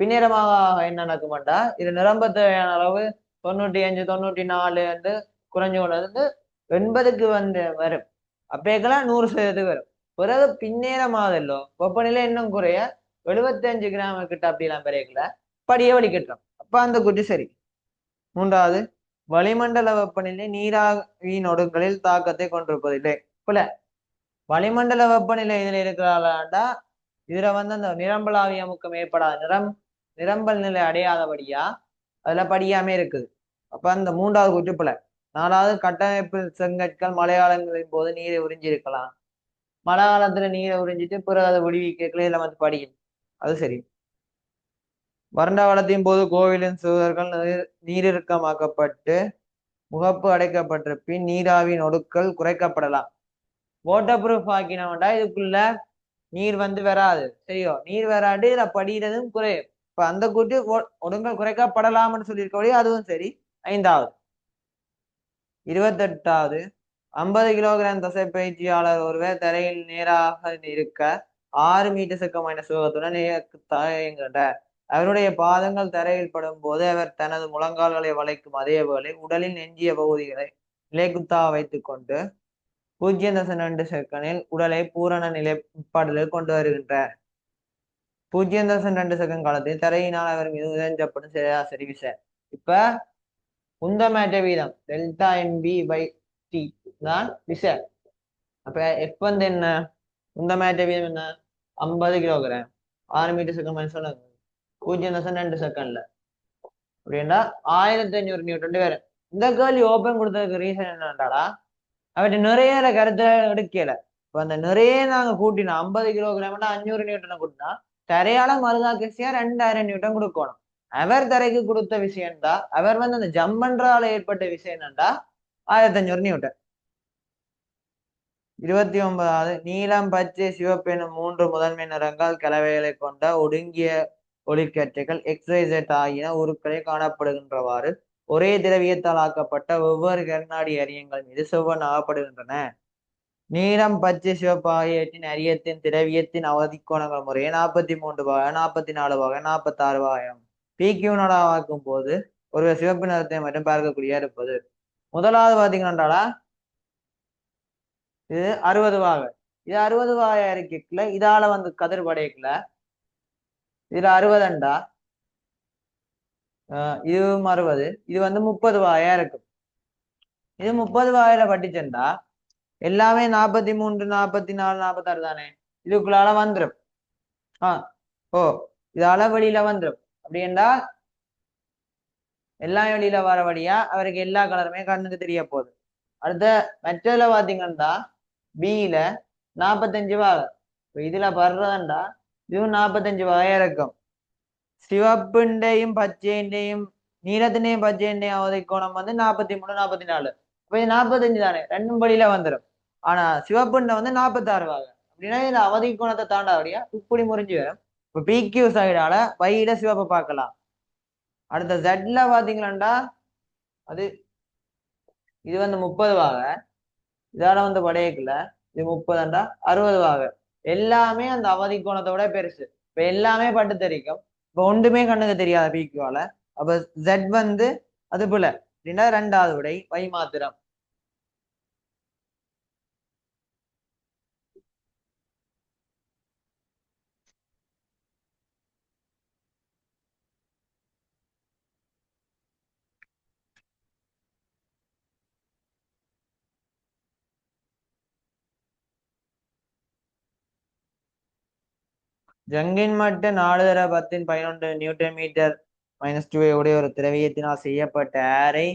பின்னிரமாக என்ன நடக்குமாட்டா இது நிரம்ப தேவையான அளவு 95 94 வந்து குறைஞ்சு கொண்டு வந்து 80க்கு வந்து வரும். அப்பேக்கெல்லாம் 100% வரும். பிறகு பின்னேரமாதல்லோ வெப்பநிலை இன்னும் குறைய 75 கிராம் கிட்ட அப்படிலாம் பிறகுல படிய வலிக்கட்டும். அப்ப அந்த குட்டி சரி. மூன்றாவது வளிமண்டல வெப்பநிலை நீராவியின் ஒடுங்களில் தாக்கத்தை கொண்டிருப்பதில்லை. போல வளிமண்டல வெப்பநிலை இதுல இருக்கிறாளாண்டா இதுல வந்து அந்த நிரம்பலாவி அமுக்கம் ஏற்படாத நிரம்பல் நிலை அடையாதபடியா அதுல படியாமே இருக்குது. அப்ப அந்த மூன்றாவது குற்றுப்புல. நாலாவது கட்டமைப்பு செங்கற்கள் மழை காலங்களின் போது நீரை உறிஞ்சிருக்கலாம். மழை காலத்துல நீரை உறிஞ்சிட்டு பிறகு அதை விடுவிக்கல இதுல வந்து படியும். அது சரி. வறண்ட காலத்தின் போது கோவிலின் சுவர்கள் நீரிறுக்கமாக்கப்பட்டு முகப்பு அடைக்கப்பட்ட பின் நீராவின் ஒடுக்கல் குறைக்கப்படலாம். வாட்டர் ப்ரூஃப் ஆக்கினோம்டா இதுக்குள்ள நீர் வந்து வராது. சரியோ நீர் வராது இதுல படிக்கிறதும் குறையும். இப்ப அந்த கூட்டு ஒடுங்கல் குறைக்கப்படலாம்னு சொல்லியிருக்கோடே அதுவும் சரி. ஐந்தாவது 28வது 50 கிலோகிராம் தசைப்பயிற்சியாளர் ஒருவர் தரையில் நேராக இருக்க 6 மீட்டர் செக்கமான சுகத்துடன் தயங்குகின்ற அவருடைய பாதங்கள் தரையில் படும் போது அவர் தனது முழங்கால்களை வளைக்கும் அதே வேளை உடலின் எஞ்சிய பகுதிகளை நிலைக்குத்தா வைத்துக் கொண்டு 0.2 செகண்டில் உடலை பூரண நிலைப்பாடுகளில் கொண்டு வருகின்றார். 0.2 செகண்ட் காலத்தில் தரையினால் அவர் மீது உதஞ்சப்படும் சராசரி விசை. இப்ப உந்தமேற்ற வீதம் டெல்டா என்பி பை டி தான் விசை. அப்ப எஃப் வந்து என்ன உந்தமேற்ற வீதம் என்ன 50 கிலோகிராம் 6 மீட்டர் செகண்ட் சொன்னாங்க 0.2 செகண்ட்ல அப்படின்னா 1500 நியூட்டன் வேற. இந்த கேள்வி ஓப்பன் கொடுத்ததுக்கு ரீசன் என்னடாடா அவற்றை நிறைய கருத்தை எடுக்கல. இப்ப அந்த நிறைய நாங்க கூட்டினா 50 கிலோகிராம் 500 நியூட்டனை கூட்டினா தரையால மருதாக்கசியா 2000 நியூட்டன் கொடுக்கணும். அவர் தரைக்கு கொடுத்த விஷயம்டா அவர் வந்து அந்த ஜம்பன்றால ஏற்பட்ட விஷயம் என்னண்டா 1500 நியூட்டன். 29வது நீலம் பச்சை சிவப்பு எனும் 3 முதன்மை நிறங்கள் கலவைகளை கொண்ட ஒடுங்கிய ஒளிக்கற்றைகள் எக்ஸ்ரைசெட் ஆகிய உருக்களை காணப்படுகின்றவாறு ஒரே திரவியத்தால் ஆக்கப்பட்ட வெவ்வேறு கண்ணாடி அரியங்கள் மீது செவ்வனாகப்படுகின்றன. நீலம் பச்சை சிவப்பு ஆகியவற்றின் அரியத்தின் திரவியத்தின் அவதிக்கோணங்கள் முறையே 43 பாகம் 44 பாகம் 46 பாகம் பிக்யூனோட ஆக்கும் போது ஒரு சிவப்பு நிறத்தை மட்டும் பார்க்கக்கூடிய இருப்பது. முதலாவது பாத்தீங்கன்னா இது 60 பாகம். இது 60 பாகம் இருக்குல்ல இதால வந்து கதிர் படையக்குல இதுல 60 இதுவும் 60 இது வந்து 30 வாயா இருக்கும். இது 30 வாயில பட்டுச்சுண்டா எல்லாமே 43 44 46 தானே இதுக்குள்ளால வந்துடும். ஓ இது அளவழியில வந்துடும். அப்படின்னா எல்லா வெளியில வரபடியா அவருக்கு எல்லா கலருமே கண்ணுக்கு தெரிய போகுது. அடுத்த மெட்டல பாத்தீங்கன்னா பியில 45 வாகம். இதுல வர்றதுண்டா இதுவும் 45 வாயா இருக்கும். சிவப்புண்டையும் பச்சைண்டையும் நீலத்தினையும் பச்சைண்டையும் அவதிக்கோணம் வந்து 43 44. இப்ப இது 45 தானே ரெண்டும் படியில வந்துடும். ஆனா சிவப்புண்டை வந்து 46 வாங்க. அப்படின்னா இதுல அவதிக்கோணத்தை தாண்டாபடியா இப்படி முறிஞ்சு வரும். இப்ப பிக்யூ சைடால வயில சிவப்பை பார்க்கலாம். அடுத்த ஜட்ல பாத்தீங்களாண்டா அது இது வந்து 30 வாக இதால வந்து படையக்குல இது 30 60 வாக எல்லாமே அந்த அவதிக்கோணத்தோட பெருசு. இப்ப எல்லாமே பட்டு தெரிக்கும். இப்ப ஒன்றுமே கண்ணுக்கு தெரியாத பிக்யூவால அப்ப ஜெட் வந்து அது போல அப்படின்னா ரெண்டாவது விடை y மாத்திரம். ஜங்கின் மட்டு 4 × 10⁻11 நியூட்டன் மீட்டர் -2 உடைய ஒரு திரவியத்தினால் செய்யப்பட்ட ஏரை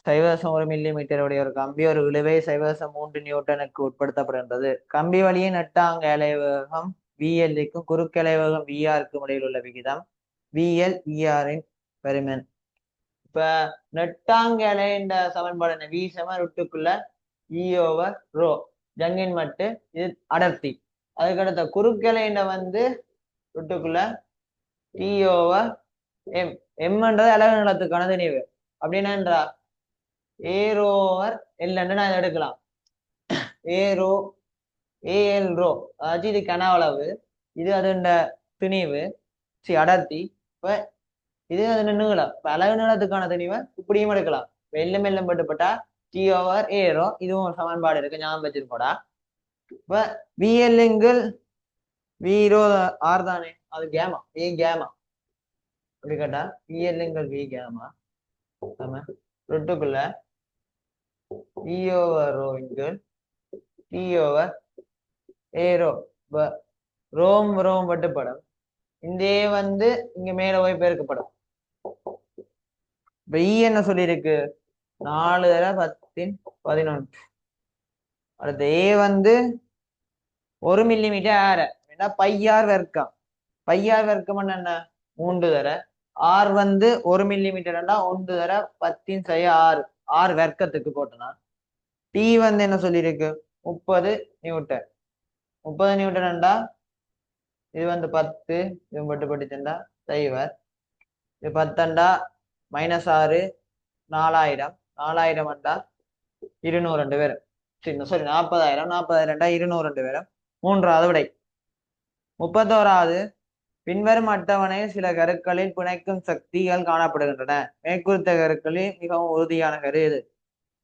0.1 மில்லிமீட்டர் உடைய ஒரு கம்பி ஒரு இழுவை 0.3 நியூட்டனுக்கு உட்படுத்தப்படுகின்றது. கம்பி வழியின் நெட்டாங்க அலைவேகம் VL-க்கும் குறுக்கு அலைவேகம் VR-க்கும் இடையில் உள்ள விகிதம் VL VR-இன் பெருமன். இப்ப நெட்டாங்க அலைன்ற சமன்பாடு என்ன? V √க்குள்ள E/ρ ஜங்கின் மட்டு இது அடர்த்தி. அதுக்கடுத்த குறுக்கலைண்ட வந்து ருட்டுக்குள்ள T/M. எம்ன்றது அலகு நிலத்துக்கான திணிவு. அப்படின்னா A/L நான் இதை எடுக்கலாம். AL/ρ அதாவது இது கனவளவு, இது அதுண்ட திணிவு அடர்த்தி. இப்ப இது அது நீளம். இப்ப அலகு நீளத்துக்கான திணிவை இப்படியும் எடுக்கலாம். வெள்ளம் வெள்ளம் பட்டுப்பட்டா T/A/ρ இதுவும் ஒரு சமன்பாடு இருக்கு, ஞாபகம் வச்சிருக்கோடா. இப்ப VL V/ρ R தானே, அது கேமா A கேமா. அப்படி கேட்டா VL V கேமா ரொட்டுக்குள்ள E/ρ T/A/ρ ரோம் வட்டுப்படும். இந்த வந்து இங்க மேல போய் பெருக்கப்படும். இப்ப E என்ன சொல்லியிருக்கு? 4×10⁻11. அடுத்து A வந்து 1 மில்லிமீட்டர் ஆர பையார் வர்க்கம். பையார் வர்க்கம் என்ன? 3 தர R வந்து 1 மில்லிமீட்டர் 1×10⁻6 R வர்க்கத்துக்கு போட்டனா. T வந்து என்ன சொல்லியிருக்கு? 30 நியூட்டன். 30 நியூட்டன் இது வந்து 10, இது பட்டுச்சா 0. இது 10 -6 4000. 4000 200 பேரும். சரி 40,000. 40,000 200 பேரும். மூன்றாவது விடை. 31வது பின்வரும் அட்டவணையில் சில கருக்களில் பிணைக்கும் சக்திகள் காணப்படுகின்றன. மேற்குறித்த கருக்களில் மிகவும் உறுதியான கரு இது.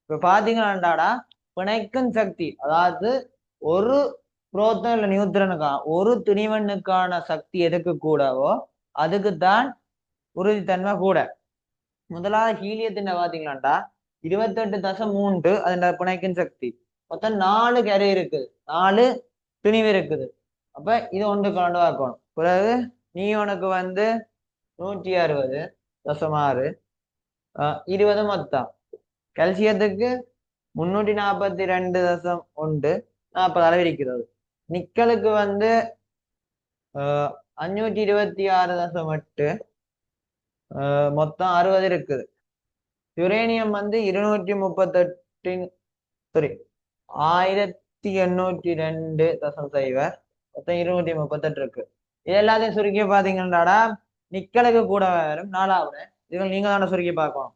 இப்ப பாத்தீங்கன்னா பிணைக்கும் சக்தி, அதாவது ஒரு புரோட்டான் இல்ல நியூட்ரனுக்கான ஒரு துணிவண்ணுக்கான சக்தி எதுக்கு கூடவோ அதுக்குத்தான் உறுதித்தன்மை கூட. முதலாவது ஹீலியத்தின் பாத்தீங்களாண்டா 28.3 அதோட பிணைக்கும் சக்தி. மொத்தம் 4 கரு இருக்குது, 4 துணிவு இருக்குது. அப்ப இது ஒன்று கலந்து பார்க்கணும். பிறகு நியோனுக்கு வந்து 160.6 20 மொத்தம். கல்சியத்துக்கு 342.1 40 இருக்கிறது. நிக்கலுக்கு வந்து 526.8 மொத்தம் 60 இருக்குது. யுரேனியம் வந்து 238 1802.0 மொத்தம் 238 இருக்கு. இது எல்லாத்தையும் சுருக்கி பாத்தீங்கன்னாடா நிக்கலுக்கு கூட வரும் 4வது. இதுகள் நீங்க தானே சுருக்கி பார்க்கணும்.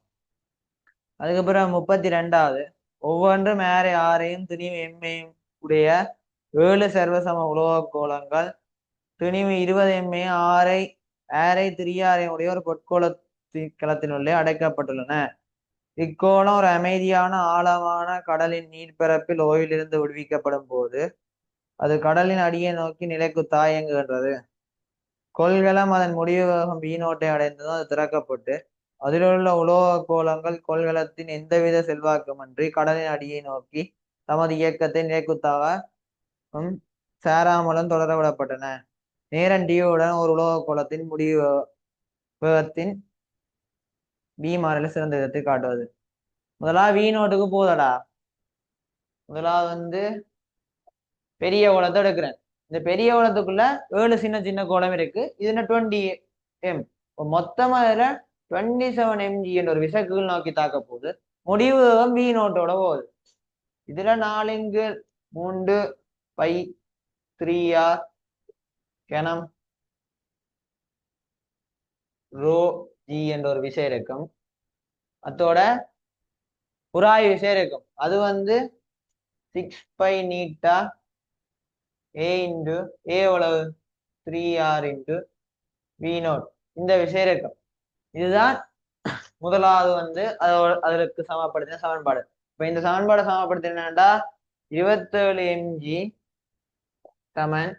அதுக்கப்புறம் 32வது ஒவ்வொன்றும் மேரை 6ஐயும் திணிவு எம்மையும் உடைய 7 சர்வசம உலோக கோலங்கள் திணிவு 20 எம்மையும் 6ஐ 3/6 உடைய ஒரு பொற்கோள களத்தினுள்ளே அடைக்கப்பட்டுள்ளன. இக்கோளம் ஒரு அமைதியான ஆழமான கடலின் நீர்ப்பரப்பில் ஓய்விலிருந்து விடுவிக்கப்படும் போது அது கடலின் அடியை நோக்கி நிலைக்குத்தா இயங்குகின்றது. கொள்கலம் அதன் முடிவு வேகம் வீணோட்டை அடைந்ததும் அது திறக்கப்பட்டு அதிலுள்ள உலோக கோலங்கள் கொள்கலத்தின் எந்தவித செல்வாக்குமின்றி கடலின் அடியை நோக்கி தமது இயக்கத்தை நிலைக்குத்தாக சேராமலும் தொடர விடப்பட்டன. நேரண்டியுடன் ஒரு உலோக கோலத்தின் முடிவு வேகத்தின் மாறில சிறந்த விதத்தை காட்டுவது. முதலாவது வீணோட்டுக்கு போதடா. முதலாவது வந்து பெரிய கோலத்தை எடுக்கிறேன். இந்த பெரிய கோலத்துக்குள்ள 7 சின்ன சின்ன கோலம் இருக்கு. இதுல 20 M மொத்தமா இதுல 27 mg என்ற ஒரு விசைக்குள் நோக்கி தாக்க போகுது. முடிவு வேகம் வீணோட்டோட போகுது. இதுல 4×3π3r கனம் ρg என்ற ஒரு விஷயம் இருக்கும். அதோட உராய்வு விசை இருக்கும். அது வந்து 6π நீட்டா A எவ்வளவு 3r V0 இந்த விஷயம் இருக்கும். இதுதான் முதலாவது வந்து அதற்கு சமப்படுத்தின சமன்பாடு. இப்ப இந்த சமன்பாடை சமப்படுத்தினா 27 mg சமன்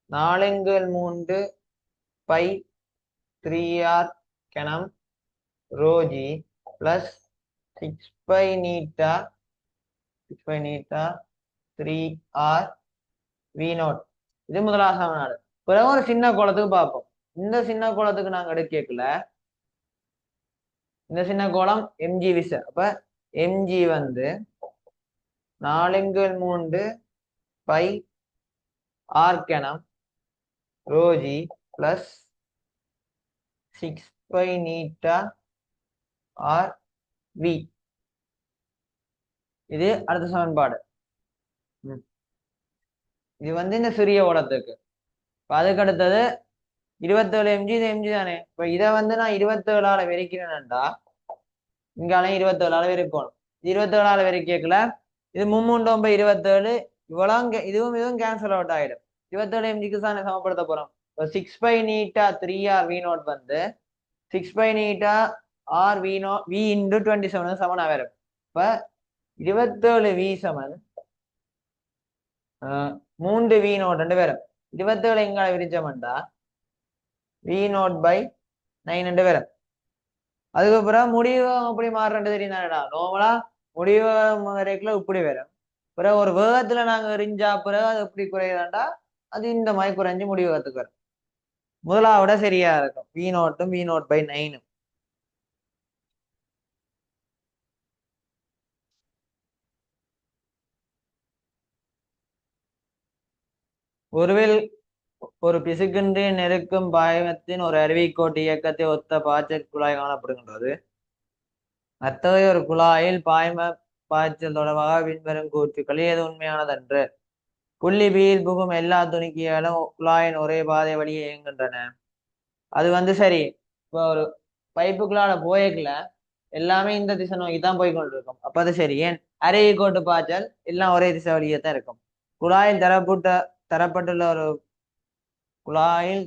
4 பை 3r கனம் ரோஜி பிளஸ் 6 பை நீட்டா 3r v0. இது முதலாவது சமன்பாடு. பிறகு ஒரு சின்ன கோலத்துக்கு பார்ப்போம். இந்த சின்ன கோலத்துக்கு நாங்க எடுக்கல. இந்த சின்ன கோலம் mg விச. அப்ப mg வந்து 4 பை r கனம் ரோஜி பிளஸ் 6 பை நீட்டா r v. இது அடுத்த சமன்பாடு. இது வந்து இந்த சிறிய கோலத்துக்கு. அதுக்கு அடுத்தது 27 mg. இது mg தானே. இப்ப இதை வந்து நான் 27ஆல வெறிக்கிறேன்டா இங்காலையும் 27ஆல வெறிக்கணும். 27ஆல வெறிக்கல. இது 3 27 இவ்வளவு இதுவும் கேன்சல் அவுட் ஆயிடும். 27 mgக்கு தானே சமப்படுத்த போறோம். இப்போ 6 பை நீட்டா 3r v0 வந்து 6 பை நீட்டா r v0 v இன்டு 27 சமனா வரும். இப்ப 27 v சமன் 3 v0 ரெண்டு பேரும் 27 எங்கால விரிச்சோம்டா v0 பை 9 ரெண்டு பேரும். அதுக்கப்புறம் முடிவு அப்படி மாறுறது தெரியுதாடா. நார்மலா முடிவு வரைக்குள்ள இப்படி வரும். பிறகு ஒரு வேகத்துல நாங்க எரிஞ்சா பிறகு அது எப்படி குறையுதாண்டா அது இந்த மாதிரி குறைஞ்சு முடிவு வேகத்துக்கு வரும். முதலாவிட சரியா இருக்கும் v0 v0 பை 9. ஒருவேள் ஒரு பிசுக்கின்றி நெருக்கும் பாயத்தின் ஒரு அருவிக்கோட்டு இயக்கத்தை ஒத்த பாய்ச்சல் குழாய் காணப்படுகின்றது. அத்தகைய ஒரு குழாயில் பாய்ச்சல் தொடர்பாக பின்வரும் கூற்றுக்களில் எது உண்மையானதன்று? புள்ளி பியில் புகும் எல்லா துணிக்கைகளும் குழாயின் ஒரே பாதை வழியே இயங்குகின்றன. அது வந்து சரி. இப்போ ஒரு பைப்புக்குள்ளால போயக்கல எல்லாமே இந்த திசை நோக்கி தான் போய் கொண்டிருக்கும். அப்ப அது சரி. ஏன் அருவிக்கோட்டு பாய்ச்சல் எல்லாம் ஒரே திசை வழியே தான் இருக்கும். குழாயில்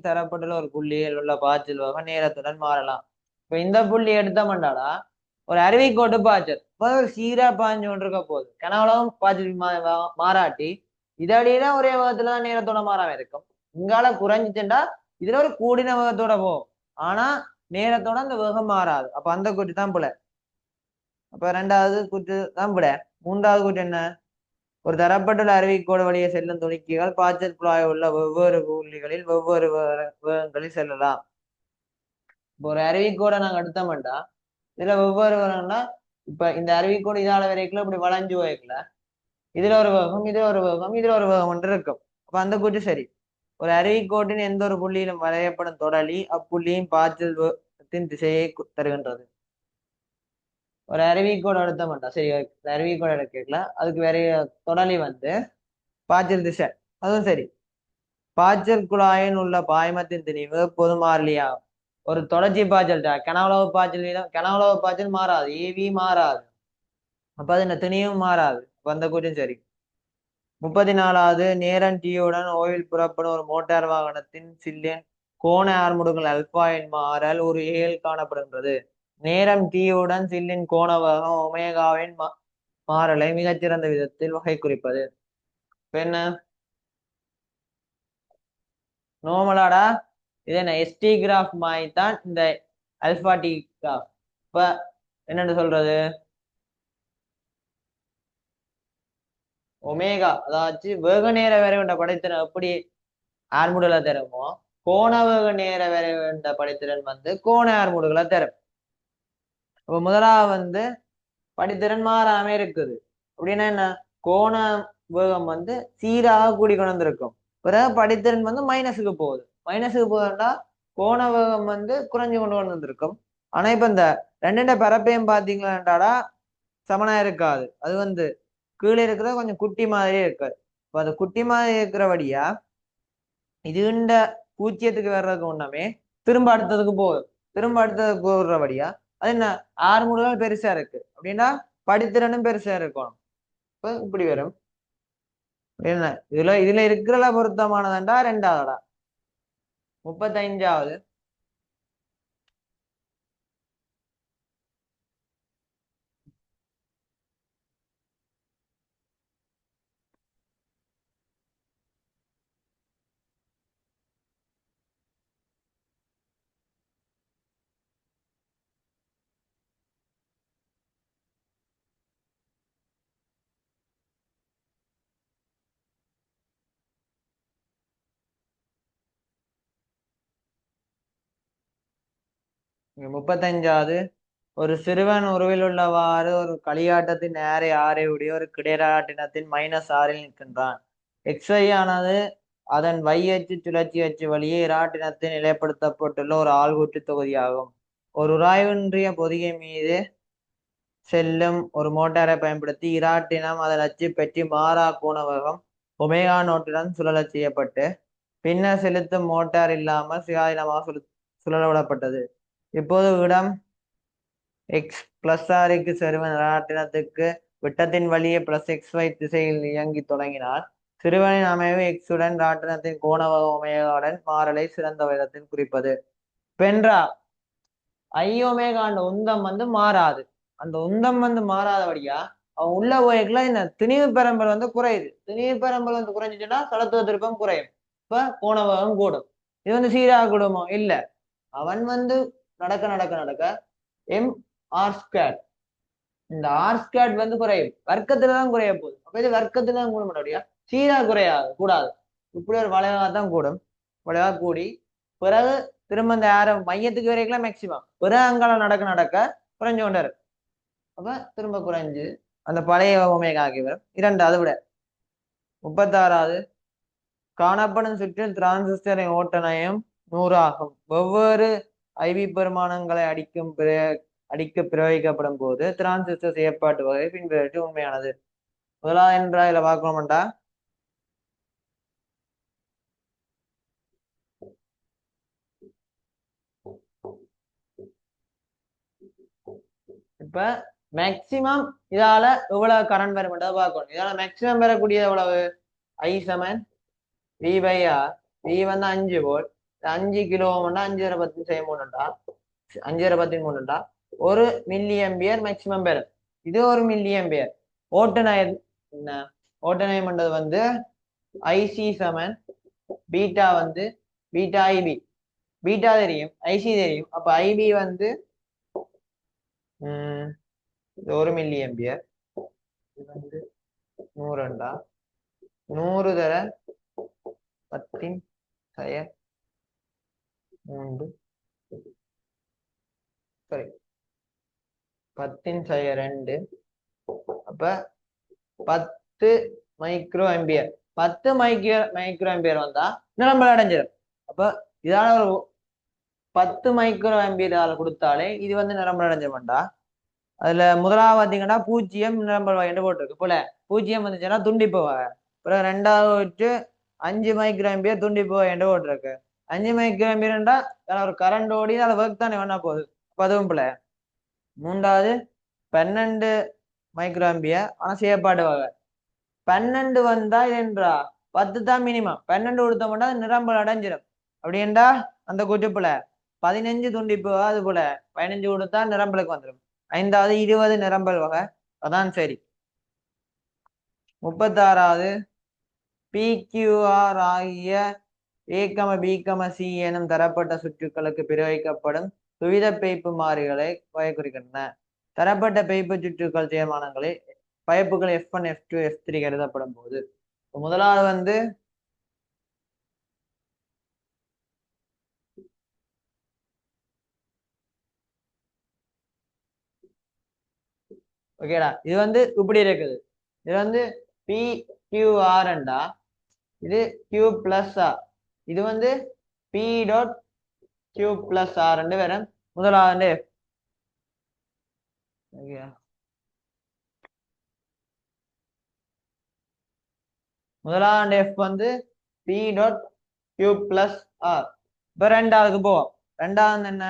தரப்பட்டுள்ள ஒரு புள்ளியில் உள்ள பாய்ச்சல் வேகம் நேரத்துடன் மாறலாம். இப்ப இந்த புள்ளி எடுத்தோம்டாடா ஒரு அருவிக்கோட்டு பாய்ச்சல் ஒரு சீரா பாய்ஞ்சு கொண்டிருக்க போகுது. கனவுலகம் பாய்ச்சல் மாறாட்டி இதடியில ஒரே வேகத்துலதான் நேரத்தோட மாறாம இருக்கும். இங்கால குறைஞ்சிச்சுண்டா இதுல ஒரு கூடின வேகத்தோட போகும். ஆனா நேரத்தோட அந்த வேகம் மாறாது. அப்ப அந்த கூட்டு தான் புல. அப்ப ரெண்டாவது கூட்டு தான் புல. மூன்றாவது கூட்டு என்ன? ஒரு தரப்பட்டுள்ள அருவிக்கோடு வழியே செல்லும் துணிக்கைகள் பாய்ச்சல் குழாய் உள்ள வெவ்வேறு புள்ளிகளில் வெவ்வேறு வேகங்களில் செல்லலாம். இப்போ ஒரு அருவிக்கோடை நாங்க எடுத்தோம்டா இதுல வெவ்வேறு வேகம்னா இப்ப இந்த அருவிக்கோடு இதால வரைக்கும் இப்படி வளைஞ்சு போய்க்கல இதுல ஒரு வேகம் இதுல ஒரு வேகம் இதுல ஒரு வேகம் இருக்கும். அப்ப அந்த கூட்டு சரி. ஒரு அருவிக்கோட்டின் எந்த ஒரு புள்ளியிலும் வரையப்படும் தொடலி அப்புள்ளியும் பாய்ச்சல் திசையை தருகின்றது. ஒரு அருவிக்கோடு எடுத்த மாட்டா சரி. அருவிக்கோடு எடுக்கல அதுக்கு வேற தொடலி வந்து பாய்ச்சல் திசை அதுவும் சரி. பாய்ச்சல் குழாயின் உள்ள பாய்மத்தின் திணிவு பொது மாறிலியா. ஒரு தொடர்ச்சி பாய்ச்சல் கனவுளவு பாய்ச்சல் மாறாது. ஏவி மாறாது. அப்ப அது இந்த திணிவும் மாறாது. அப்ப அந்த கூட்டம் சரி. 34வது நேரம் டீயுடன் ஓயில் புறப்படும் ஒரு மோட்டார் வாகனத்தின் சில்லின் கோண ஆர்முடுகள் அல்பாயின் மாறல் ஒரு ஏல் காணப்படுகின்றது. நேரம் டீயுடன் சில்லின் கோண வேகம் ஒமேகாவின் மாறலை மிகச்சிறந்த விதத்தில் வகை குறிப்பது. இப்ப என்ன நோமலாடா இது என்ன எஸ்டி கிராஃப் மாதிரி தான் இந்த அல்பா டி கிராஃப். இப்ப என்னன்னு சொல்றது ஒமேகா அதாச்சு வேக நேர வரைவண்ட படைத்திறன் எப்படி ஆர்முடுகளை தருமோ கோண வேக நேர வரைவண்ட படைத்திறன் வந்து கோண ஆர்முடுகளை தரும். அப்ப முதலாவது வந்து படித்திறன் மாறாம இருக்குது. அப்படின்னா என்ன கோண வேகம் வந்து சீராக கூடி கொண்டு வந்திருக்கும். பிறகு படித்திறன் வந்து மைனஸுக்கு போகுது. மைனஸுக்கு போகுதுன்னா கோண வேகம் வந்து குறைஞ்சு கொண்டு வந்திருக்கும். ஆனா இப்ப இந்த ரெண்டு பரப்பையும் பாத்தீங்களாடாடா சமனா இருக்காது. அது வந்து கீழே இருக்கிற கொஞ்சம் குட்டி மாதிரியே இருக்காது. இப்ப அந்த குட்டி மாதிரி இருக்கிறபடியா இதுண்ட பூச்சியத்துக்கு வர்றதுக்கு ஒண்ணுமே திரும்ப அடுத்ததுக்கு போகுது. திரும்ப அடுத்ததுக்கு போடுறபடியா அது என்ன ஆர்முடுகள் பெருசா இருக்கு. அப்படின்னா படித்திறனும் பெருசா இருக்கும். இப்ப இப்படி வரும். என்ன இதுல இருக்கிறல பொருத்தமானதாண்டா ரெண்டாவதா. 35வது 35வது ஒரு சிறுவன் உருவில் உள்ளவாறு ஒரு களியாட்டத்தின் நேரை ஆரை உடைய ஒரு கிடையாட்டினத்தின் -6ல் நிற்கின்றான். XY ஆனது அதன் y அச்சு சுழற்சி அச்சு வழியே இராட்டினத்தில் நிலைப்படுத்தப்பட்டுள்ள ஒரு ஆள்கூட்டு தொகுதியாகும். ஒரு உராய்வின்றிய பொதிகை மீது செல்லும் ஒரு மோட்டாரை பயன்படுத்தி இராட்டினம் அதன் அச்சு பெற்றி மாறா கோணவகம் ஒமேகா நோட்டுடன் சுழலச் செய்யப்பட்டு பின்னர் செலுத்தும் மோட்டார் இல்லாமல் சுயாதீனமாக சுழலவிடப்பட்டது. இப்போது இடம் x+r சிறுவன் இராட்டினத்துக்கு விட்டத்தின் வழியே +xy திசையில் இயங்கி தொடங்கினால் சிறுவனின் அமைவு x-உடன் இராட்டினத்தின் கோணவக ஒமேகாவுடன் மாறலை சிறந்த விதத்தில் குறிப்பது. பென்றா ஐயோமேகா அந்த உந்தம் மாறாது. அந்த உந்தம் மாறாதபடியா அவன் உள்ள போய்க்குள்ள இந்த திணிவு பெரம்பல் குறையுது. திணிவு பெரம்பல் குறைஞ்சிச்சுன்னா சலத்துவ திருப்பம் குறையும். இப்ப கோணவகம் கூடும். இது சீராக கூடுமோ? இல்ல. அவன் நடக்க நடக்க நடக்க mr², இந்த r² குறையும். வர்க்கத்துலதான் குறைய போகுது. அப்ப இது வர்க்கத்துலதான் கூட முடியா, சீரா குறையாது கூடாது. இப்படி ஒரு வளைவாதான் கூடும். வளைவா கூடி பிறகு திரும்ப இந்த மையத்துக்கு வரைக்கும் மேக்சிமம் பிறகு அங்கால நடக்க நடக்க குறைஞ்சு கொண்டு இருக்கு. அப்ப திரும்ப குறைஞ்சு அந்த பழைய ஒமேகாகி வரும். 2வது விட 36வது காணப்படும் சுற்றில் டிரான்சிஸ்டரின் ஓட்டனையும் 100 ஆகும். வெவ்வேறு ஐவி பெருமானங்களை அடிக்க பிரயோகிக்கப்படும் போது டிரான்சிஸ்டர் செயற்பாட்டு வகை பின்பற்றி உண்மையானது. முதலாவது என்றா இதுல பார்க்கணும்டா, இப்ப மேக்சிமம் இதால எவ்வளவு கரண்ட் வரும் பார்க்கணும். இதால மேக்சிமம் பெறக்கூடிய எவ்வளவு? I = V/R. V 5 volt, 5 kilo 5/10⁻³ 5/10⁻³ 1 milli ampere maximum பெறும். இது 1 மில்லி ஆம்பியர். ஓட்டுநயம் என்ன? ஓட்டுநயம் IC beta beta IB. Beta தெரியும், IC தெரியும். அப்ப IB 1 மில்லி ஆம்பியர். இது 100 100 தர 10⁻3 சரி 10⁻2 அப்ப 10 மைக்ரோ ஆம்பியர். 10 மைக்ரோ ஆம்பியர் வந்தா நிரம்பல் அடைஞ்சிடும். அப்ப இதான ஒரு 10 மைக்ரோ ஆம்பியர் கொடுத்தாலே இது நிரம்பல் அடைஞ்சிருமாண்டா. அதுல முதலாவது பாத்தீங்கன்னா 0 நிரம்பல் வகை போட்டிருக்கு போல. 0 வந்துச்சுன்னா துண்டிப்பு வகை. அப்புறம் 2வது 5 மைக்ரோ ஆம்பியர் துண்டிப்பு வகை போட்டிருக்கு. 5 மைக்ரோ ஆம்பியர்ண்டா ஒரு கரண்ட் ஓடி அதில் ஒர்க் தானே வேணா போகுது. அதுவும் போல. 3வது 12 மைக்ரோ ஆம்பியர் ஆனா செயற்பாடு வகை. 12 வந்தா என்றா 10 தான் மினிமம். 12 கொடுத்தோம்னா நிரம்பல் அடைஞ்சிடும். அப்படின்டா அந்த கூட்டுப்புல 15 துண்டிப்பு அது போல 15 கொடுத்தா நிரம்பலுக்கு வந்துடும். 5வது 20 நிரம்பல் வகை. அதான் சரி. 36வது PQR ஆகிய A,B,C எனும் தரப்பட்ட சுற்றுக்களுக்கு பிரயோகிக்கப்படும் துவித பெய்ப்பு மாறிகளை வகை குறிக்கின்றன. தரப்பட்ட பெய்ப்பு சுற்றுக்கள் தீர்மானங்களை பைப்புகள் F1, F2, F3 கருதப்படும் போது முதலாவது ஓகேடா. இது இப்படி இருக்குது. இது PQR இது Q+R. இது P.Q+R வரும். முதலாவது F P.Q+R. இப்ப 2வது போவோம். 2வது என்ன?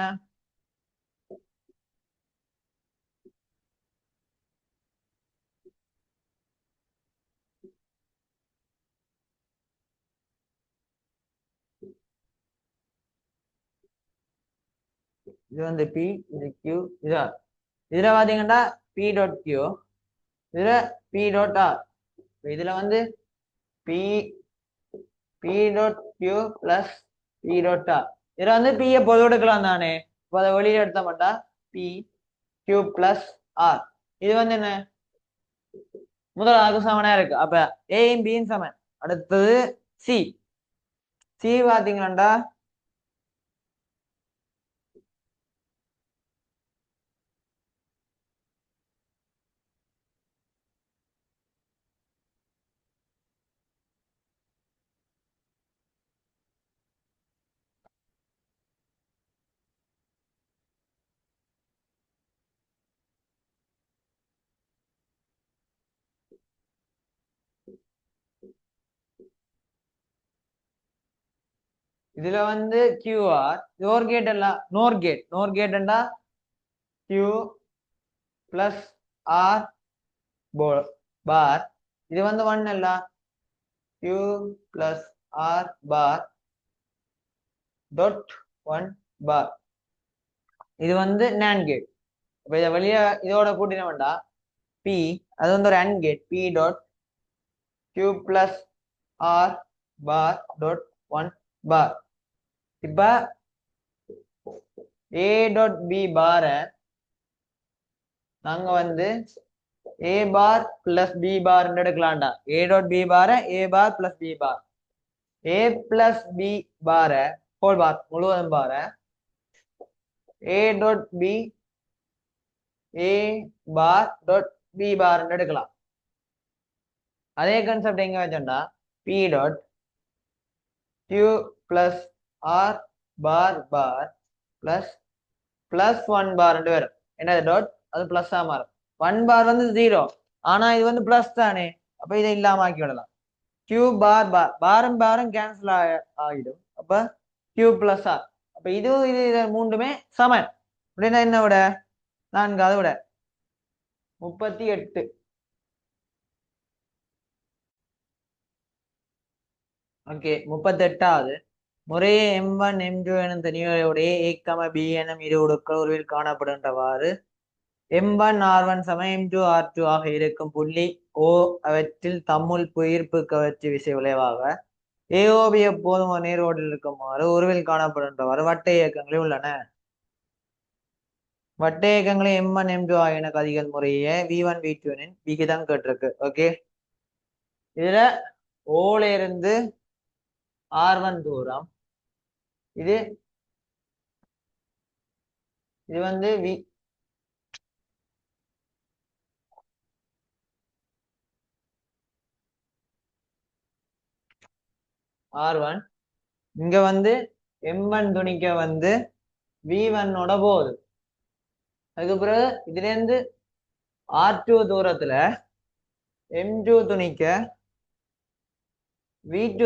இது P, இது Q, இதுதான். இதுல பாத்தீங்கன்னா P.Q, இதுல P.R. இதுல P.Q plus P.R. இதுல P பொது எடுக்கலாம் தானே. இப்ப அதை வெளியில எடுத்த மாட்டா P.Q+R. இது என்ன? முதலாவது சமனா இருக்கு. அப்ப A-யும் B-யும் சமன். அடுத்தது C. C பாத்தீங்கன்னா இதுல வந்து கியூஆர் ஓர் கேட் எல்லாம் நோர் கேட்ண்டா கியூ பிளஸ் ஆர் பார் இது வந்து ஒன் அல்ல Q plus R bar dot one bar இது வந்து NAND கேட். இப்போ இதை வெளியே இதோட கூட்டின வேண்டாம் பி அது வந்து ஒரு AND gate B dot Q plus R bar dot one bar. இப்போ ஏ டாட் பி பாரை நாங்க வந்து A bar plus B bar எடுக்கலாம்டா. ஏ டாட் பி பாரை A bar plus B bar A plus B பாரை ஹோல் பார் முழுவதும் பாரை A dot B A bar dot B bar எடுக்கலாம். அதே கான்செப்ட் எங்க வச்சோம்டா B dot Q plus R bar bar plus plus one bar வரும். என்னது டாட் அது பிளஸ் ஆ மாறும். ஒன் பார் வந்து 0 ஆனா இது வந்து பிளஸ் தானே அப்ப இதை இல்லாம ஆக்கி விடலாம். கியூ பார் பார் பாரும் பாரும் கேன்சல் ஆகிடும். அப்ப கியூ பிளஸ் ஆர் அப்ப இது மூன்றுமே சமன். அப்படின்னா என்ன விட 4 அதை விட 38. ஓகே 38வது முறையே M1 M2 எனும் தனியுடைய A, B எனும் இரு உடுக்கள் உருவில் காணப்படுகின்றவாறு M1 R1 சமம் M2 R2 ஆக இருக்கும் புள்ளி O அவற்றில் தம்முள் புயிர்ப்பு கவர்ச்சி விசை விளைவாக AOB எப்போதும் ஒரு நேர்கோட்டில் இருக்குமாறு உருவில் காணப்படுகின்றவாறு வட்ட இயக்கங்களே உள்ளன. வட்ட இயக்கங்களை M1 M2 ஆகியன கதிகள் முறையே V1 V2 விகிதம் கேட்டிருக்கு. ஓகே இதுல ஓல இருந்து R1 தூரம் இது வந்து R1 இங்க வந்து M1 துணிக்க வந்து V1 ஓட போகுது. அதுக்கு பிறகு இதுல இருந்து R2 தூரத்துல M2 துணிக்க V2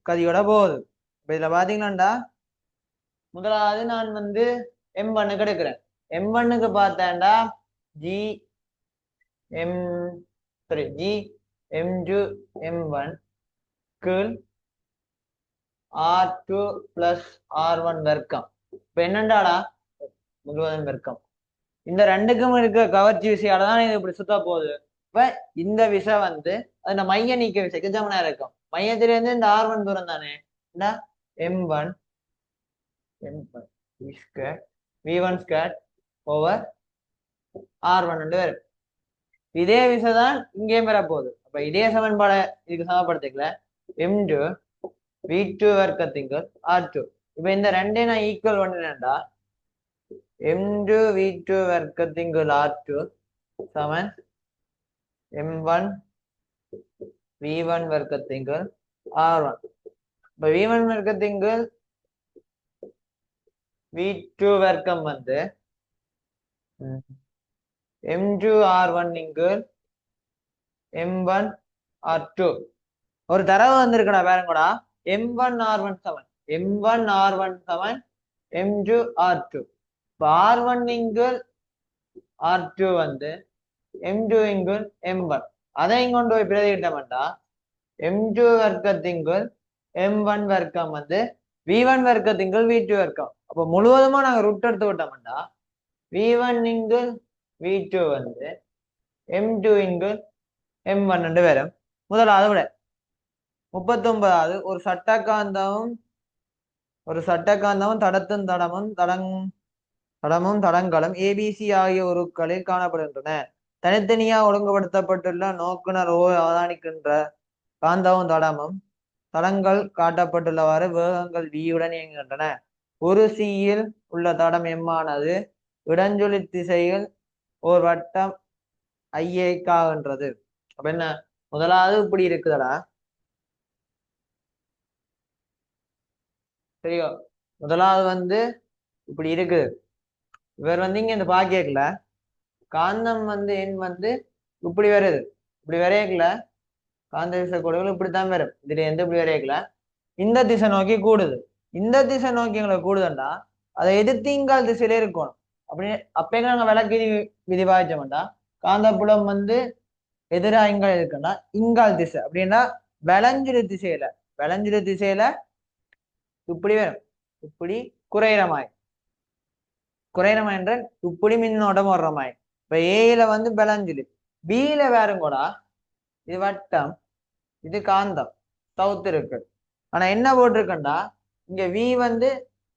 கதியோட போகுது. இப்ப இதுல பாத்தீங்கன்னா முதலாவது நான் வந்து M1க்கு எடுக்கிறேன். M1க்கு பார்த்தேன்டா G M2 M1 கீழ் R2 plus R1 வர்க்கம். இப்ப என்னண்டாடா முழுவதும் வர்க்கம். இந்த ரெண்டுக்கும் இருக்க கவர்ச்சி விசையால தான் இது இப்படி சுத்த போகுது. இப்ப இந்த விசை வந்து அந்த மைய நீக்க விசைக்கு சமனா இருக்கும். மையத்திலிருந்து இந்த R1 தூரம் தானே M1 V1 square over R1 வரும். இதே விசை தான் இங்கேயும் வரப்போகுது. அப்ப இதே சமன்பாடை இதுக்கு சமப்படுத்திக்கல M2 V2 வர்க்கத்திங்கள் R2. இப்ப இந்த ரெண்டே நான் ஈக்குவல் பண்ணினேன்டா M2 V2 வர்க்கத்திங்கள் R2 சமன் M1 V1 வர்க்கத்திங்கள் R1. இப்ப V1 வர்க்கத்திங்கள் V2 வர்க்கம் வந்து M2 R1 இங்கள் M1 R2. ஒரு தரவு வந்திருக்கடா பாருங்கடா M1 R1 சமன் M2 R2. இப்போ R1 இங்குள் R2 வந்து M2 இங்குள் M1 அதை கொண்டு போய் பிரதியிட்டோம்டா M2 வர்க்கத்திங்குள் M1 வர்க்கம் வந்து V1 வர்க்கத்திங்குள் V2 வர்க்கம். அப்போ முழுவதுமா நாங்க ரூட் எடுத்து விட்டோம்டா V1 இங்குள் V2 வந்து M2 இங்குள் M1 வரும். முதலாவது விட 39வது ஒரு சட்டகாந்தமும் தடங்களும் ABC ஆகிய உருக்களில் காணப்படுகின்றன. தனித்தனியாக ஒழுங்குபடுத்தப்பட்டுள்ள நோக்குனர் அவதானிக்கின்ற காந்தமும் தடங்கள் காட்டப்பட்டுள்ளவாறு வேகங்கள் V-உடன் இயங்குகின்றன. ஒரு C-யில் உள்ள தடம் M ஆனது இடஞ்சொலி திசையில் ஒரு வட்டம் ஐயக்காகின்றது. அப்ப என்ன முதலாவது இப்படி இருக்குதடா சரியோ. முதலாவது வந்து இப்படி இருக்குது. இவர் வந்து இங்க இந்த பாக்கியக்கல காந்தம் வந்து எண் வந்து இப்படி வருது. இப்படி வரையக்கல காந்த திசை கோடுகள் இப்படித்தான் வரும். இதுல எந்த இப்படி வரையக்கல இந்த திசை நோக்கி கூடுது. இந்த திசை நோக்கி எங்களை கூடுதண்டா அதை எதிர்த்து இங்கால் திசையில இருக்கணும். அப்படி அப்ப நாங்க விளக்கு விதி பாய்ச்சோம்டா காந்தப்புலம் வந்து எதிரா இங்கால் இருக்குன்னா இங்கால் திசை அப்படின்னா விளைஞ்சிரு திசையில இப்படி வேணும், இப்படி குறையிறமாய் என்ற இப்படி மின்னோட்டம் வர்றமாய். இப்ப ஏல வந்து விளைஞ்சிரு, பியில வேறும் கூட இது வட்டம், இது காந்தம் சவுத்து இருக்கு. ஆனா என்ன போட்டிருக்கண்டா இங்க வி வந்து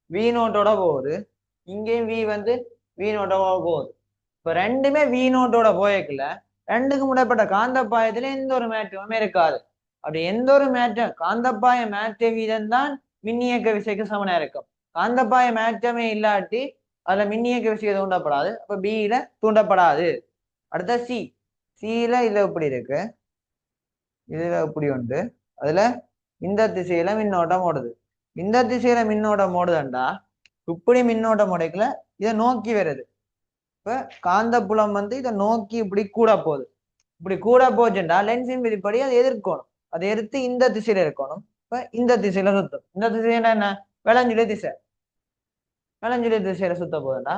வி நோட்டோட போகுது, இங்கேயும் வி வந்து வி நோட்டோட போகுது. இப்ப ரெண்டுமே வி நோட்டோட போயக்குல ரெண்டுக்கும் முடப்பட்ட காந்தப்பாயத்துல எந்த ஒரு மாற்றமுமே இருக்காது. அப்படி எந்த ஒரு மாற்றம் காந்தப்பாய மாற்ற வீதம் தான் மின்னியக்க விசைக்கு சமனா இருக்கும். காந்தப்பாய மாற்றமே இல்லாட்டி அதுல மின்னியக்க விசை தூண்டப்படாது. அப்ப பியில தூண்டப்படாது. அடுத்த சில இதுல இப்படி இருக்கு, இதுல இப்படி உண்டு. அதுல இந்த திசையில மின்னோட்டம் ஓடுது. இந்த திசையில மின்னோட்டம் ஓடுதுண்டா இப்படி மின்னோட்டம் உடைக்கல இதை நோக்கி வருது. இப்ப காந்தப்புலம் வந்து இதை நோக்கி இப்படி கூட போகுது. இப்படி கூட போச்சுண்டா லென்ஸின் விதிப்படி அதை எதிர்க்கணும். அதை எடுத்து இந்த திசையில இருக்கணும். இப்ப இந்த திசையில சுத்தும். இந்த திசையில என்ன விளைஞ்சுடைய திசை, விளைஞ்சுடைய திசையில சுத்த போகுதுண்டா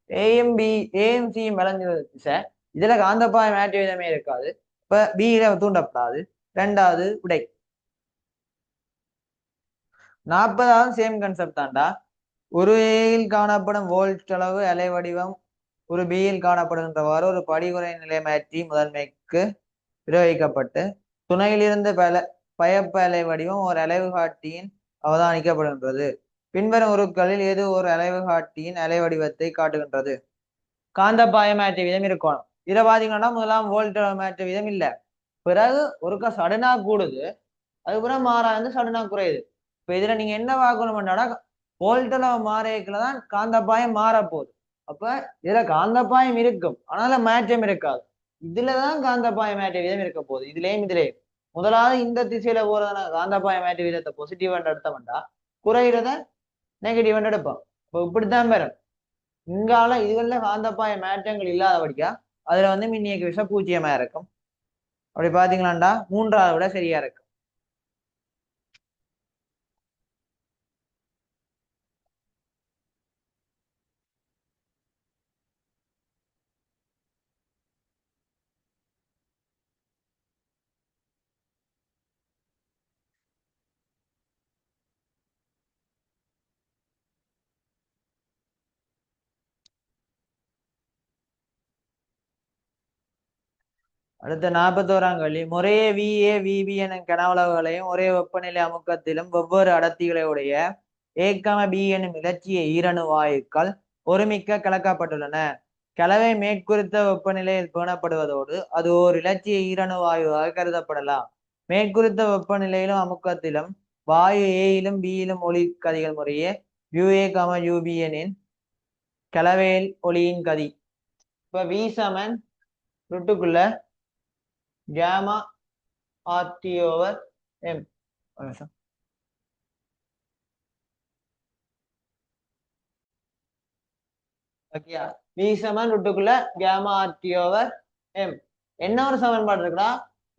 ஏஎம்சி விளைஞ்சுடைய திசை. இதுல காந்தப்பாய மாற்ற விதமே இருக்காது. இப்ப பியில தூண்டப்படாது. ரெண்டாவது விடை. 40வது சேம் கன்செப்ட் தான்டா. ஒரு ஏயில் காணப்படும் வோல்ட் அளவு அலை வடிவம் ஒரு பியில் காணப்படுகின்றவாறு ஒரு படிகுறை நிலைமாற்றி முதன்மைக்கு பிரயோகிக்கப்பட்டு துணையிலிருந்து பயப்ப அலை வடிவம் ஒரு அலைவு காட்டியின் அவதானிக்கப்படுகின்றது. பின்வரும் உருக்களில் ஏதோ ஒரு அலைவு காட்டியின் அலை வடிவத்தை காட்டுகின்றது. காந்தப்பாய மாற்ற விதம் இருக்கணும். இதை பாத்தீங்கன்னா முதலாம் வோல்ட் மாற்ற விதம் இல்லை. பிறகு ஒருக்கா சடனா கூடுது, அதுக்கப்புறம் மாறாது சடனா குறையுது. இப்ப இதுல நீங்க என்ன பார்க்கணும்னா வோல்ட்ல மாறேக்குலதான் காந்தப்பாயம் மாறப்போகுது. அப்ப இதுல காந்தப்பாயம் இருக்கும், ஆனாலும் மாற்றம் இருக்காது. இதுலதான் காந்தப்பாய மாற்ற விதம் இருக்க போகுது. இதுலயும் முதலாவது இந்த திசையில போறதுனா காந்தப்பாய மாற்ற விதத்தை பாசிட்டிவ் எடுத்தோம்டா குறையிறத நெகட்டிவ் எடுப்போம். இப்போ இப்படித்தான் வரும். இங்கால இதுல காந்தப்பாய மாற்றங்கள் இல்லாதபடியா அதுல வந்து மின்னியக்கு விசை 0 இருக்கும். அப்படி பாத்தீங்களாண்டா 3வது விட சரியா இருக்கு. அடுத்த 41ஆம் கேள்வி. முறையே விஏ விபி எனும் கனவளவுகளையும் ஒரே வெப்பநிலை அமுக்கத்திலும் வெவ்வேறு அடர்த்திகளை உடைய பி எனும் இலட்சிய ஈரணு வாயுக்கள் ஒருமிக்க கலக்கப்பட்டுள்ளன. கலவை மேற்குறித்த வெப்பநிலையில் பேணப்படுவதோடு அது ஓர் இலட்சிய ஈரணு வாயுவாக கருதப்படலாம். மேற்குறித்த வெப்பநிலையிலும் அமுக்கத்திலும் வாயு ஏயிலும் பியிலும் ஒளி கதிகள் முறையே யூஏ யூபி எனின் கலவையில் ஒளியின் கதி. இப்ப வி சமன் ருட்டுக்குள்ள gamma RT over M. ஓகேயா? V சமன் ருட்டுக்குள்ள gamma RT over M. என்ன ஒரு சமன்பாடு இருக்குடா?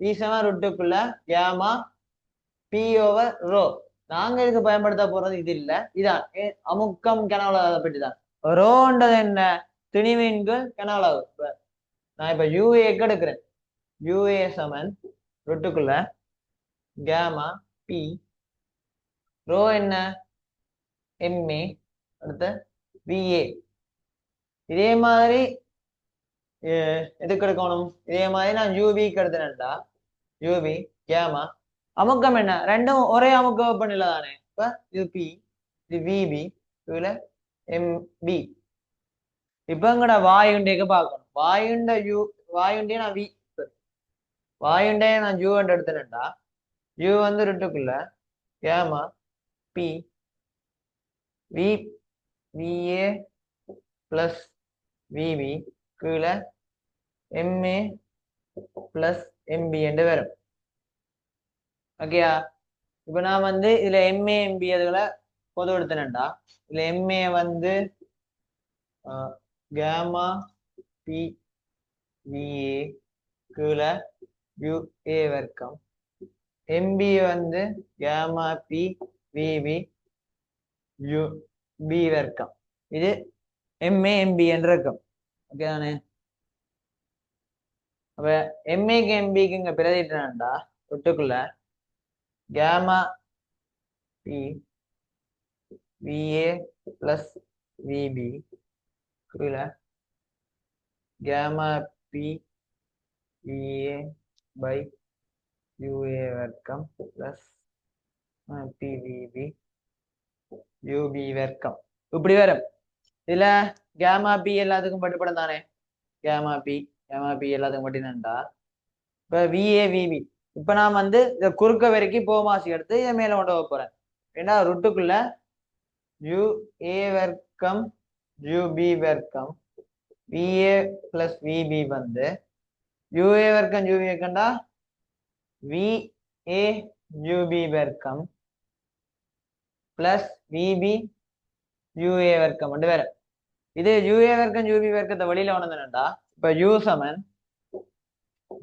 V சமன் ருட்டுக்குள்ள gamma P over rho. நாங்க இதுக்கு பயன்படுத்த போறது இது இல்ல, இதான் அமுக்கம் கனவளவு பற்றிதான். ரோன்றது என்ன? திணிவின்கள் கனவளவு. நான் இப்ப UA எடுக்கிறேன். UA சமன் ருட்டுக்குள்ள gamma P ரோ என்ன? MA அடுத்த VA. இதே மாதிரி எதுக்கு எடுக்கணும்? இதே மாதிரி நான் யூபிக்கு எடுத்தேன்டா யூபி கேமா அமுக்கம் என்ன? ரெண்டும் ஒரே அமுக்க வெப்பநிலை தானே. இப்ப இது பி, இது விபி, இதுல MB. இப்ப எங்கட வாயுண்டைக்கு பார்க்கணும். வாயுண்டைய நான் வாயுண்டைய நான் யூ எடுத்தேன்டா யூ வந்து ரெட்டுக்குள்ள gamma P V VA plus VB கீழே MA பிளஸ் MB என்று வரும். ஓகேயா? இப்ப நான் வந்து இதுல MA MB அதுகளை பொது எடுத்தேன்டா இதுல MA வந்து கேமா பி விஏ கீழே UA வர்க்கம், MB வந்து கேமா பி விபி யு பி வர்க்கம். இது எம்ஏ எம்பி என்று இருக்கும். ஓகே தானே? அப்ப எம்ஏக்கு எம்பிக்கு இங்க பிரதிட்டா தொட்டுக்குள்ள கேமா பி விஏ பிளஸ் விபி கீழே கேமா பி விஏ பை யூஏ வர்க்கம் பிளஸ் பிவிபி யூபி வர்க்கம் இப்படி வரும். இதுல கேமா பி எல்லாத்துக்கும் பட்டுப்படும் தானே? கேமா பி எல்லாத்துக்கும் பட்டினண்டா இப்ப விஏ விபி இப்ப நான் வந்து இத குறுக்க வரைக்கும் போமாசி எடுத்து இதை மேல கொண்டு போக போறேன். ஏன்னா ருட்டுக்குள்ள யுஏ வர்க்கம் யூபி வர்க்கம் விஏ பிளஸ் விபி வந்து யுஏ வர்க்கம் யூபி வர்க்கம்டா விஏ யூபி வர்க்கம் பிளஸ் விபி யூஏ வர்க்கம் வந்து வேற. இது யூஏ வர்க்கம் யூபி வர்க்கத்தை வெளியில வந்ததுன்னா இப்ப யூ சமன்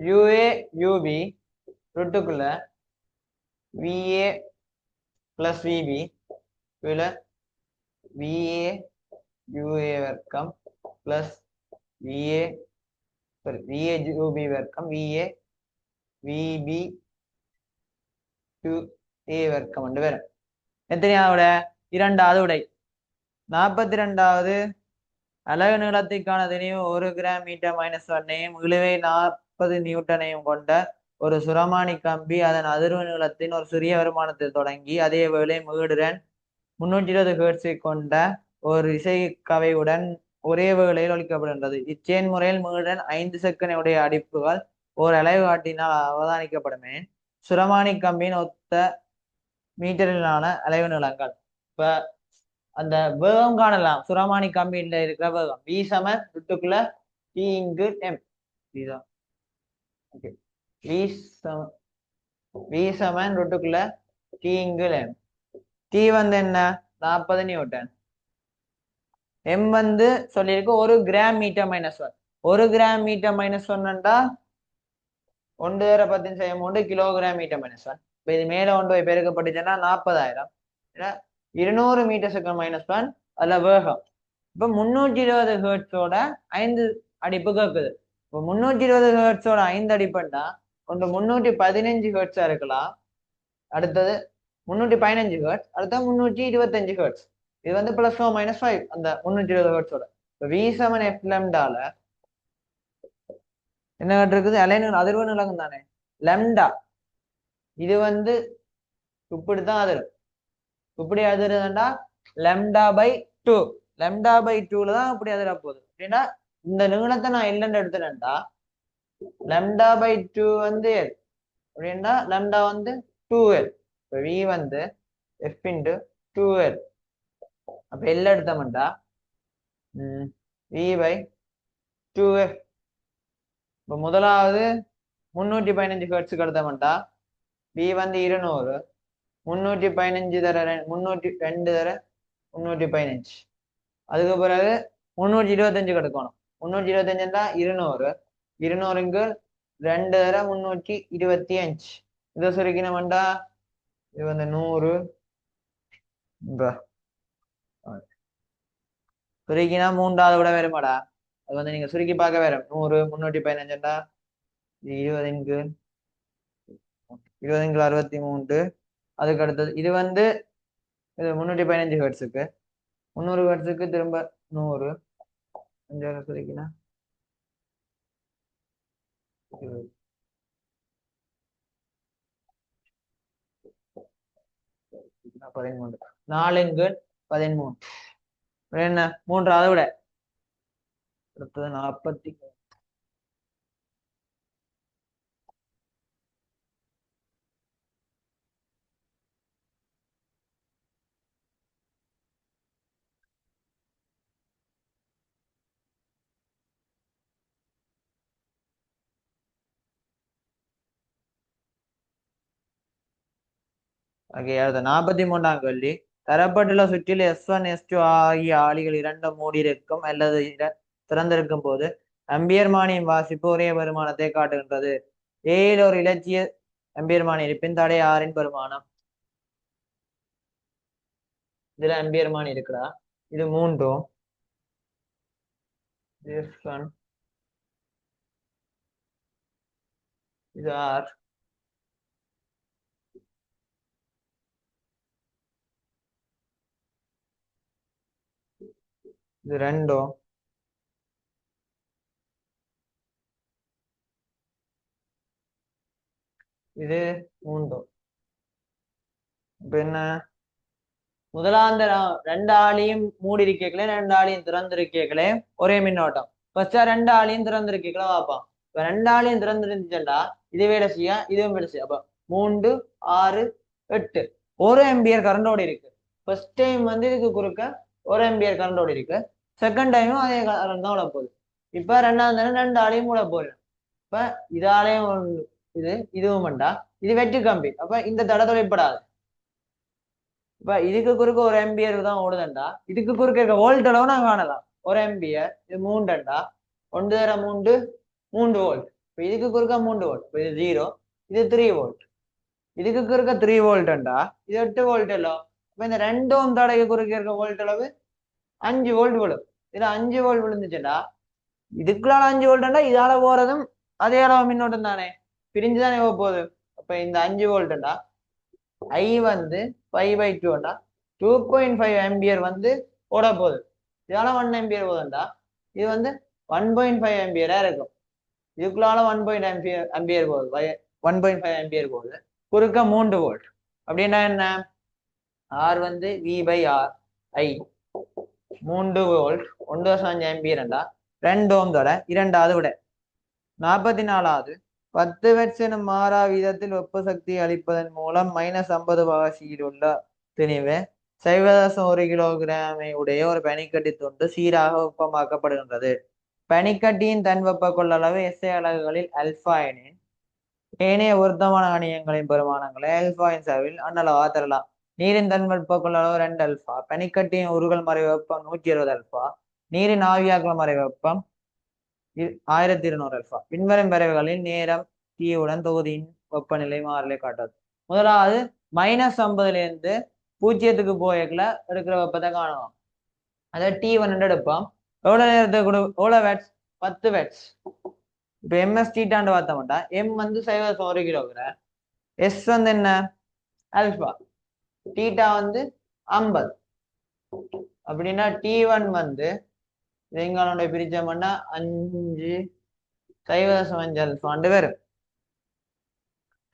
யூஏ யூபி ருட்டுக்குள்ள விஏ பிளஸ் விபி கீழே விஏ யூஏ வர்க்கம் பிளஸ் விஏ விஏ யூபி வர்க்கம் விஏ விபி யூஏ வர்க்கம் வந்து வேற. எத்தனையாவோட இரண்டாவது உடை 42வது அலகு நீளத்திற்கான திணிவு 1 கிராம் மீட்டர் மைனஸ் 1ஐயும் இழுவை 40 நியூட்டனையும் கொண்ட ஒரு சுரமானி கம்பி அதன் அதிர்வு நீளத்தின் ஒரு சிறிய வருமானத்தில் தொடங்கி அதே வேளை மீடுடன் 320 ஹெர்ட்ஸை கொண்ட ஒரு இசை கவையுடன் ஒரே வேளையில் ஒழிக்கப்படுகின்றது. இச்செயன்முறையில் மீடுடன் 5 செகண்டுடைய அடிப்புகள் ஓர் அலைவு காட்டினால் அவதானிக்கப்படுமே சுரமானி கம்பியின் ஒத்த மீட்டரிலான அலைவு நீளங்கள். இப்ப அந்த வேகம் காணலாம். சுரமானி கம்பியில இருக்கிற வேகம் வி சமன் ருட்டுக்குள்ள டி இங்கு எம் இதுதான். ஓகே வி சமன் ருட்டுக்குள்ள டி இங்கு எம். டி வந்து என்ன 40 நியூட்டன். எம் வந்து சொல்லியிருக்கு 1 gram metre minus 1. 1 gram metre minus 1ண்டா 1/10 கிலோகிராம் மீட்டர் மைனஸ் 1. இப்ப இது மேல கொண்டு போய் பெருக்கப்பட்டுச்சுன்னா 40,000. 200 மீட்டர் செகண்ட் மைனஸ் 1 அதுல வேகம். இப்ப 320 ஹெர்ட்ஸோட 5 அடிப்பு கேட்குது. இப்போ 320 ஹெர்ட்ஸோட 5 அடிப்புன்னா ஒன்று 315 ஹெர்ட்ஸா இருக்கலாம், அடுத்தது 315 ஹெர்ட்ஸ், அடுத்தது 325 ஹெர்ட்ஸ். இது வந்து பிளஸ் ஓ மைனஸ் 5 அந்த 320 ஹெர்ட்ஸோட. இப்போ வி செவன் எஃப் லெம்டால என்ன இருக்குது? அலைநீளம் அதிர்வு நிலங்கம் தானே லெம்டா. இது வந்து இப்படித்தான் அதிரும். இப்படி அதிருதுண்டா லெம்டா பை 2. லெம்டா பை 2ல தான் இப்படி அதிர போகுது. அப்படின்னா இந்த நீளத்தை நான் இல்லைன்னு எடுத்துட்டேன்டா லெம்டா பை 2 வந்து அப்படின்னா லெம்டா வந்து 2L. இப்போ வி வந்து எஃப் இன்டு 2L. அப்ப எல்லாம் எடுத்தோம்டா வி பை 2F. இப்போ முதலாவது 315 ஹெர்ட்ஸுக்கு எடுத்தோம்டா வி வந்து 200, 315 தர 302 தர 315. அதுக்கு பிறகு 325 எடுக்கணும். 325ன்னா 200, 200க்கு 2 தர 325. இதை சுருக்கினோம்டா இது வந்து 100. சுருக்கினா 3வது விட வருமாடா. அது வந்து நீங்க சுருக்கி பார்க்க வரும். 100 315ண்டா 20க்கு 63. அதுக்கு அடுத்தது இது வந்து இது 315 ஹெர்ட்ஸுக்கு 300 ஹெர்ட்ஸுக்கு திரும்ப 100. 5 சுருக்கினா 13. 4க்கு 13. என்ன 3வது விட அடுத்தது 40. ஓகே, அடுத்த 43ஆம் கேள்வி. தரப்பட்டுள்ள சுற்றில் S1 S2 ஆகிய ஆளிகள் இரண்டும் மூடியிருக்கும் அல்லது திறந்திருக்கும் போது அம்பியர்மானியின் வாசிப்பு ஒரே பெருமானத்தை காட்டுகின்றது. ஏயில் ஒரு இலட்சிய அம்பியர்மானி இருப்பின் தடை ஆறின் பெருமானம். இதுல ஆம்பியர் மாதிரி இருக்குடா. இது 3, இது 6, இது 2, இது 3. இப்ப என்ன, முதலாந்த ரெண்டு ஆளையும் மூடி இருக்கீங்களே, ரெண்டு ஆளையும் திறந்திருக்கீங்களே ஒரே மின்னோட்டம். ஃபர்ஸ்டா ரெண்டு ஆளையும் திறந்திருக்கீங்களா பார்ப்பான். இப்ப ரெண்டு ஆளையும் திறந்துருந்துச்சுட்டா இது வேலை செய்யா, இதுவும் வேலை செய்யா. அப்ப 3, 6, 8 1 ஆம்பியர் கரண்டோடு இருக்கு. ஃபர்ஸ்ட் டைம் வந்து இதுக்கு குறுக்க 1 ஆம்பியர் கரண்டோடு இருக்கு. செகண்ட் டைமும் அதே கரண்ட் தான் விட போகுது. இப்ப ரெண்டாவது தானே ரெண்டு ஆளையும் விட போறேன். இப்ப இதாலையும் இதுவும் வேண்டா, இது வெற்றி கம்பி. அப்ப இந்த தடை தொலைப்படாது. இப்ப இதுக்கு குறுக்க 1 ஆம்பியர் தான் ஓடுதுண்டா, இதுக்கு குறுக்க இருக்க வோல்ட் அளவு நான் காணலாம். 1 ஆம்பியர், இது 3 1 தர 3 3 வோல்ட். இப்ப இதுக்கு குறுக்க 3 வோல்ட். இப்ப இது 0, இது 3 வோல்ட். இதுக்கு குறுக்க 3 வோல்ட்ண்டா, இது 8 வோல்ட் எல்லாம். இப்ப இந்த ரெண்டும் தடைக்கு குறுக்க இருக்க வோல்ட் அளவு 5 வோல்ட் விழும். இதுல 5 வோல்ட் விழுந்துச்சுண்டா, இதுக்குள்ளால 5 வோல்ட்ண்டா, இதால போறதும் அதே அளவு மின்னோட்டம் தானே, பிரிஞ்சுதானே போகுது. அப்ப இந்த 5 வோல்ட்ண்டா ஐ வந்து 5/2ண்டா 2.5 ஆம்பியர் வந்து ஓட போகுது. இதால 1 ஆம்பியர் போகுதுண்டா, இது வந்து 1.5 ஆம்பியரா இருக்கும். இதுக்குள்ளால 1.5 ஆம்பியர் போகுது, 1.5 ஆம்பியர் போகுது. குறுக்க 3 வோல்ட். அப்படின்னா என்ன, ஆர் வந்து V/R ஐ 3 வோல்ட் 1.5 ஆம்பியர்ண்டா 2 ஓம்தோட இரண்டாவது விட. 44வது 10 வெட்ஸ் எனும் மாறா வீதத்தில் வெப்ப சக்தி அளிப்பதன் மூலம் -50 பாகசியில் உள்ள திணிவு 0.1 கிலோகிராமை உடைய ஒரு பனிக்கட்டி துண்டு சீராக வெப்பமாக்கப்படுகின்றது. பனிக்கட்டியின் தன் வெப்ப கொள்ளளவு SI அலகுகளில் ஆல்பா எனின் ஏனைய பொருத்தமான அணியங்களின் பெருமானங்களை ஆல்பாவின் சார்பில் அன்னளவா தரலாம். நீரின் தன் வெப்ப கொள்ளளவு 2 ஆல்பா, பனிக்கட்டியின் உருகல் மறை வெப்பம் 120 ஆல்பா, நீரின் ஆவியாக்கல் மறை வெப்பம் 1200 ஆல்பா. பின்வரும் வரைவுகளில் நேரம் T-உடன் தொகுதியின் வெப்பநிலை மாறலை காட்டாது. முதலாவது -50 0க்கு போயக்குள்ள இருக்கிற வெப்பத்தை காணுவோம். அதை T1 எடுப்போம். எவ்வளவு நேரத்துக்கு எவ்வளவு வேட்ஸ், 10 வேட்ஸ். இப்ப MS தீட்டாண்டு பார்த்த மாட்டா, எம் வந்து 0.1 கிலோகிராம், எஸ் வந்து என்ன ஆல்பா, தீட்டா வந்து 50. அப்படின்னா T1 வந்து எங்களுடைய பிரிச்சோம்னா 5 0.5 ஆல்பாண்டு வரும்.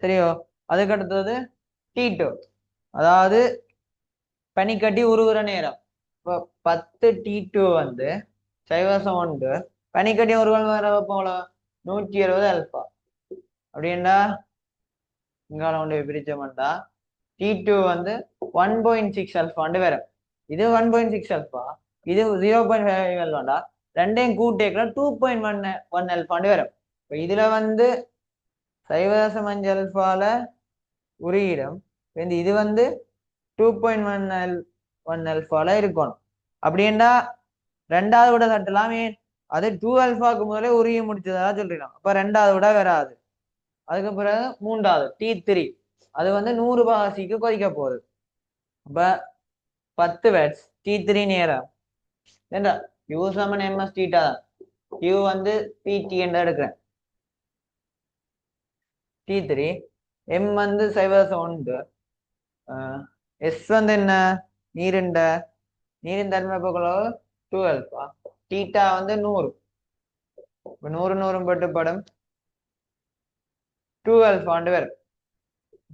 சரியோ. அதுக்கு அடுத்தது T2, அதாவது பனிக்கட்டி உருகுற நேரம். இப்போ 10 T2 வந்து 0.1, பனிக்கட்டி உருகுற வெப்பம் 120 ஆல்பா. அப்படின்னா இங்கால பிரிச்சோம்னா T2 வந்து 1.6 ஆல்பாண்டு வரும். இது 1.6 ஆல்பா, இது 0.5 ஆல்பாண்டா, ரெண்டையும் கூட்டேக்கல 2.1 ஆல்பாண்டு வரும். இப்போ இதுல வந்து 0.5 ஆல்பால உருகிடும். இது வந்து 2.1 ஆல்பால இருக்கணும். அப்படின்னா ரெண்டாவது விட தட்டலாமே, அது 2 ஆல்பாக்கு முதலே உருகி முடிச்சதா சொல்லிடலாம். அப்ப ரெண்டாவது விட வராது. அதுக்கு பிறகு மூன்றாவது T3, அது வந்து 100 பாகசிக்கு கொதிக்க போகுது. அப்ப 10 வேட்ஸ் T3 நேரம் ஏண்டா U = MS தீட்டா தான். Q வந்து PT என்று எடுக்கிறேன். T3 M வந்து 0.1, S வந்து என்ன நீரின் தன்மை வெப்ப கொள்ளளவு 2 ஆல்பா, தீட்டா வந்து 100. 100 பெட்டுப்படும் 2 ஆல்பாண்டு வரும்.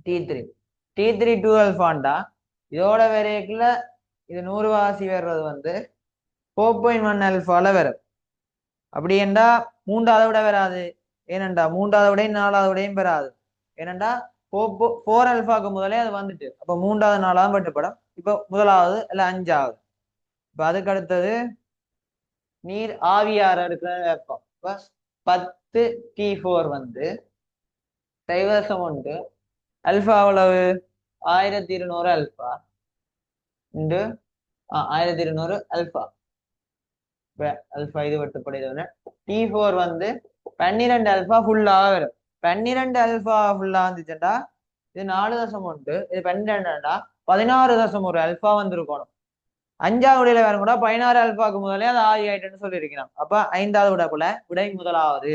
T3 2 ஆல்பாண்டா, இதோட வரைக்குள்ள இது 100 வாசி வர்றது வந்து 4.1 ஆல்பால வரும். அப்படி என்றா மூன்றாவது விட வராது. ஏனண்டா மூன்றாவது விடையும் நாலாவது விடையும் வராது. ஏனண்டா 4 ஆல்பாக்கு முதலே அது வந்துட்டு, அப்ப மூன்றாவது நாலாவது வெட்டுப்படும். இப்ப முதலாவது இல்ல அஞ்சாவது. இப்ப அதுக்கு அடுத்தது நீர் ஆவியார இருக்கிற வெப்பம். இப்ப 10 T4 வந்து 0.1 ஆல்பா எவ்வளவு 1200 ஆல்பா இன்டு 1200 ஆல்பா. ஆல்பா இது வெட்டுப்படுது. T4 வந்து 12 ஆல்பா ஃபுல்லாக வரும். 12 ஆல்பா ஃபுல்லா வந்துச்சுட்டா இது 4.1, இது 12 16.1 ஆல்பா வந்திருக்கணும். அஞ்சாவது விடையில வேற கூட 16 ஆல்பாக்கு முதலே அது ஆகி ஆயிட்டுன்னு சொல்லியிருக்கிறான். அப்ப 5வது விட போல விடை முதலாவது.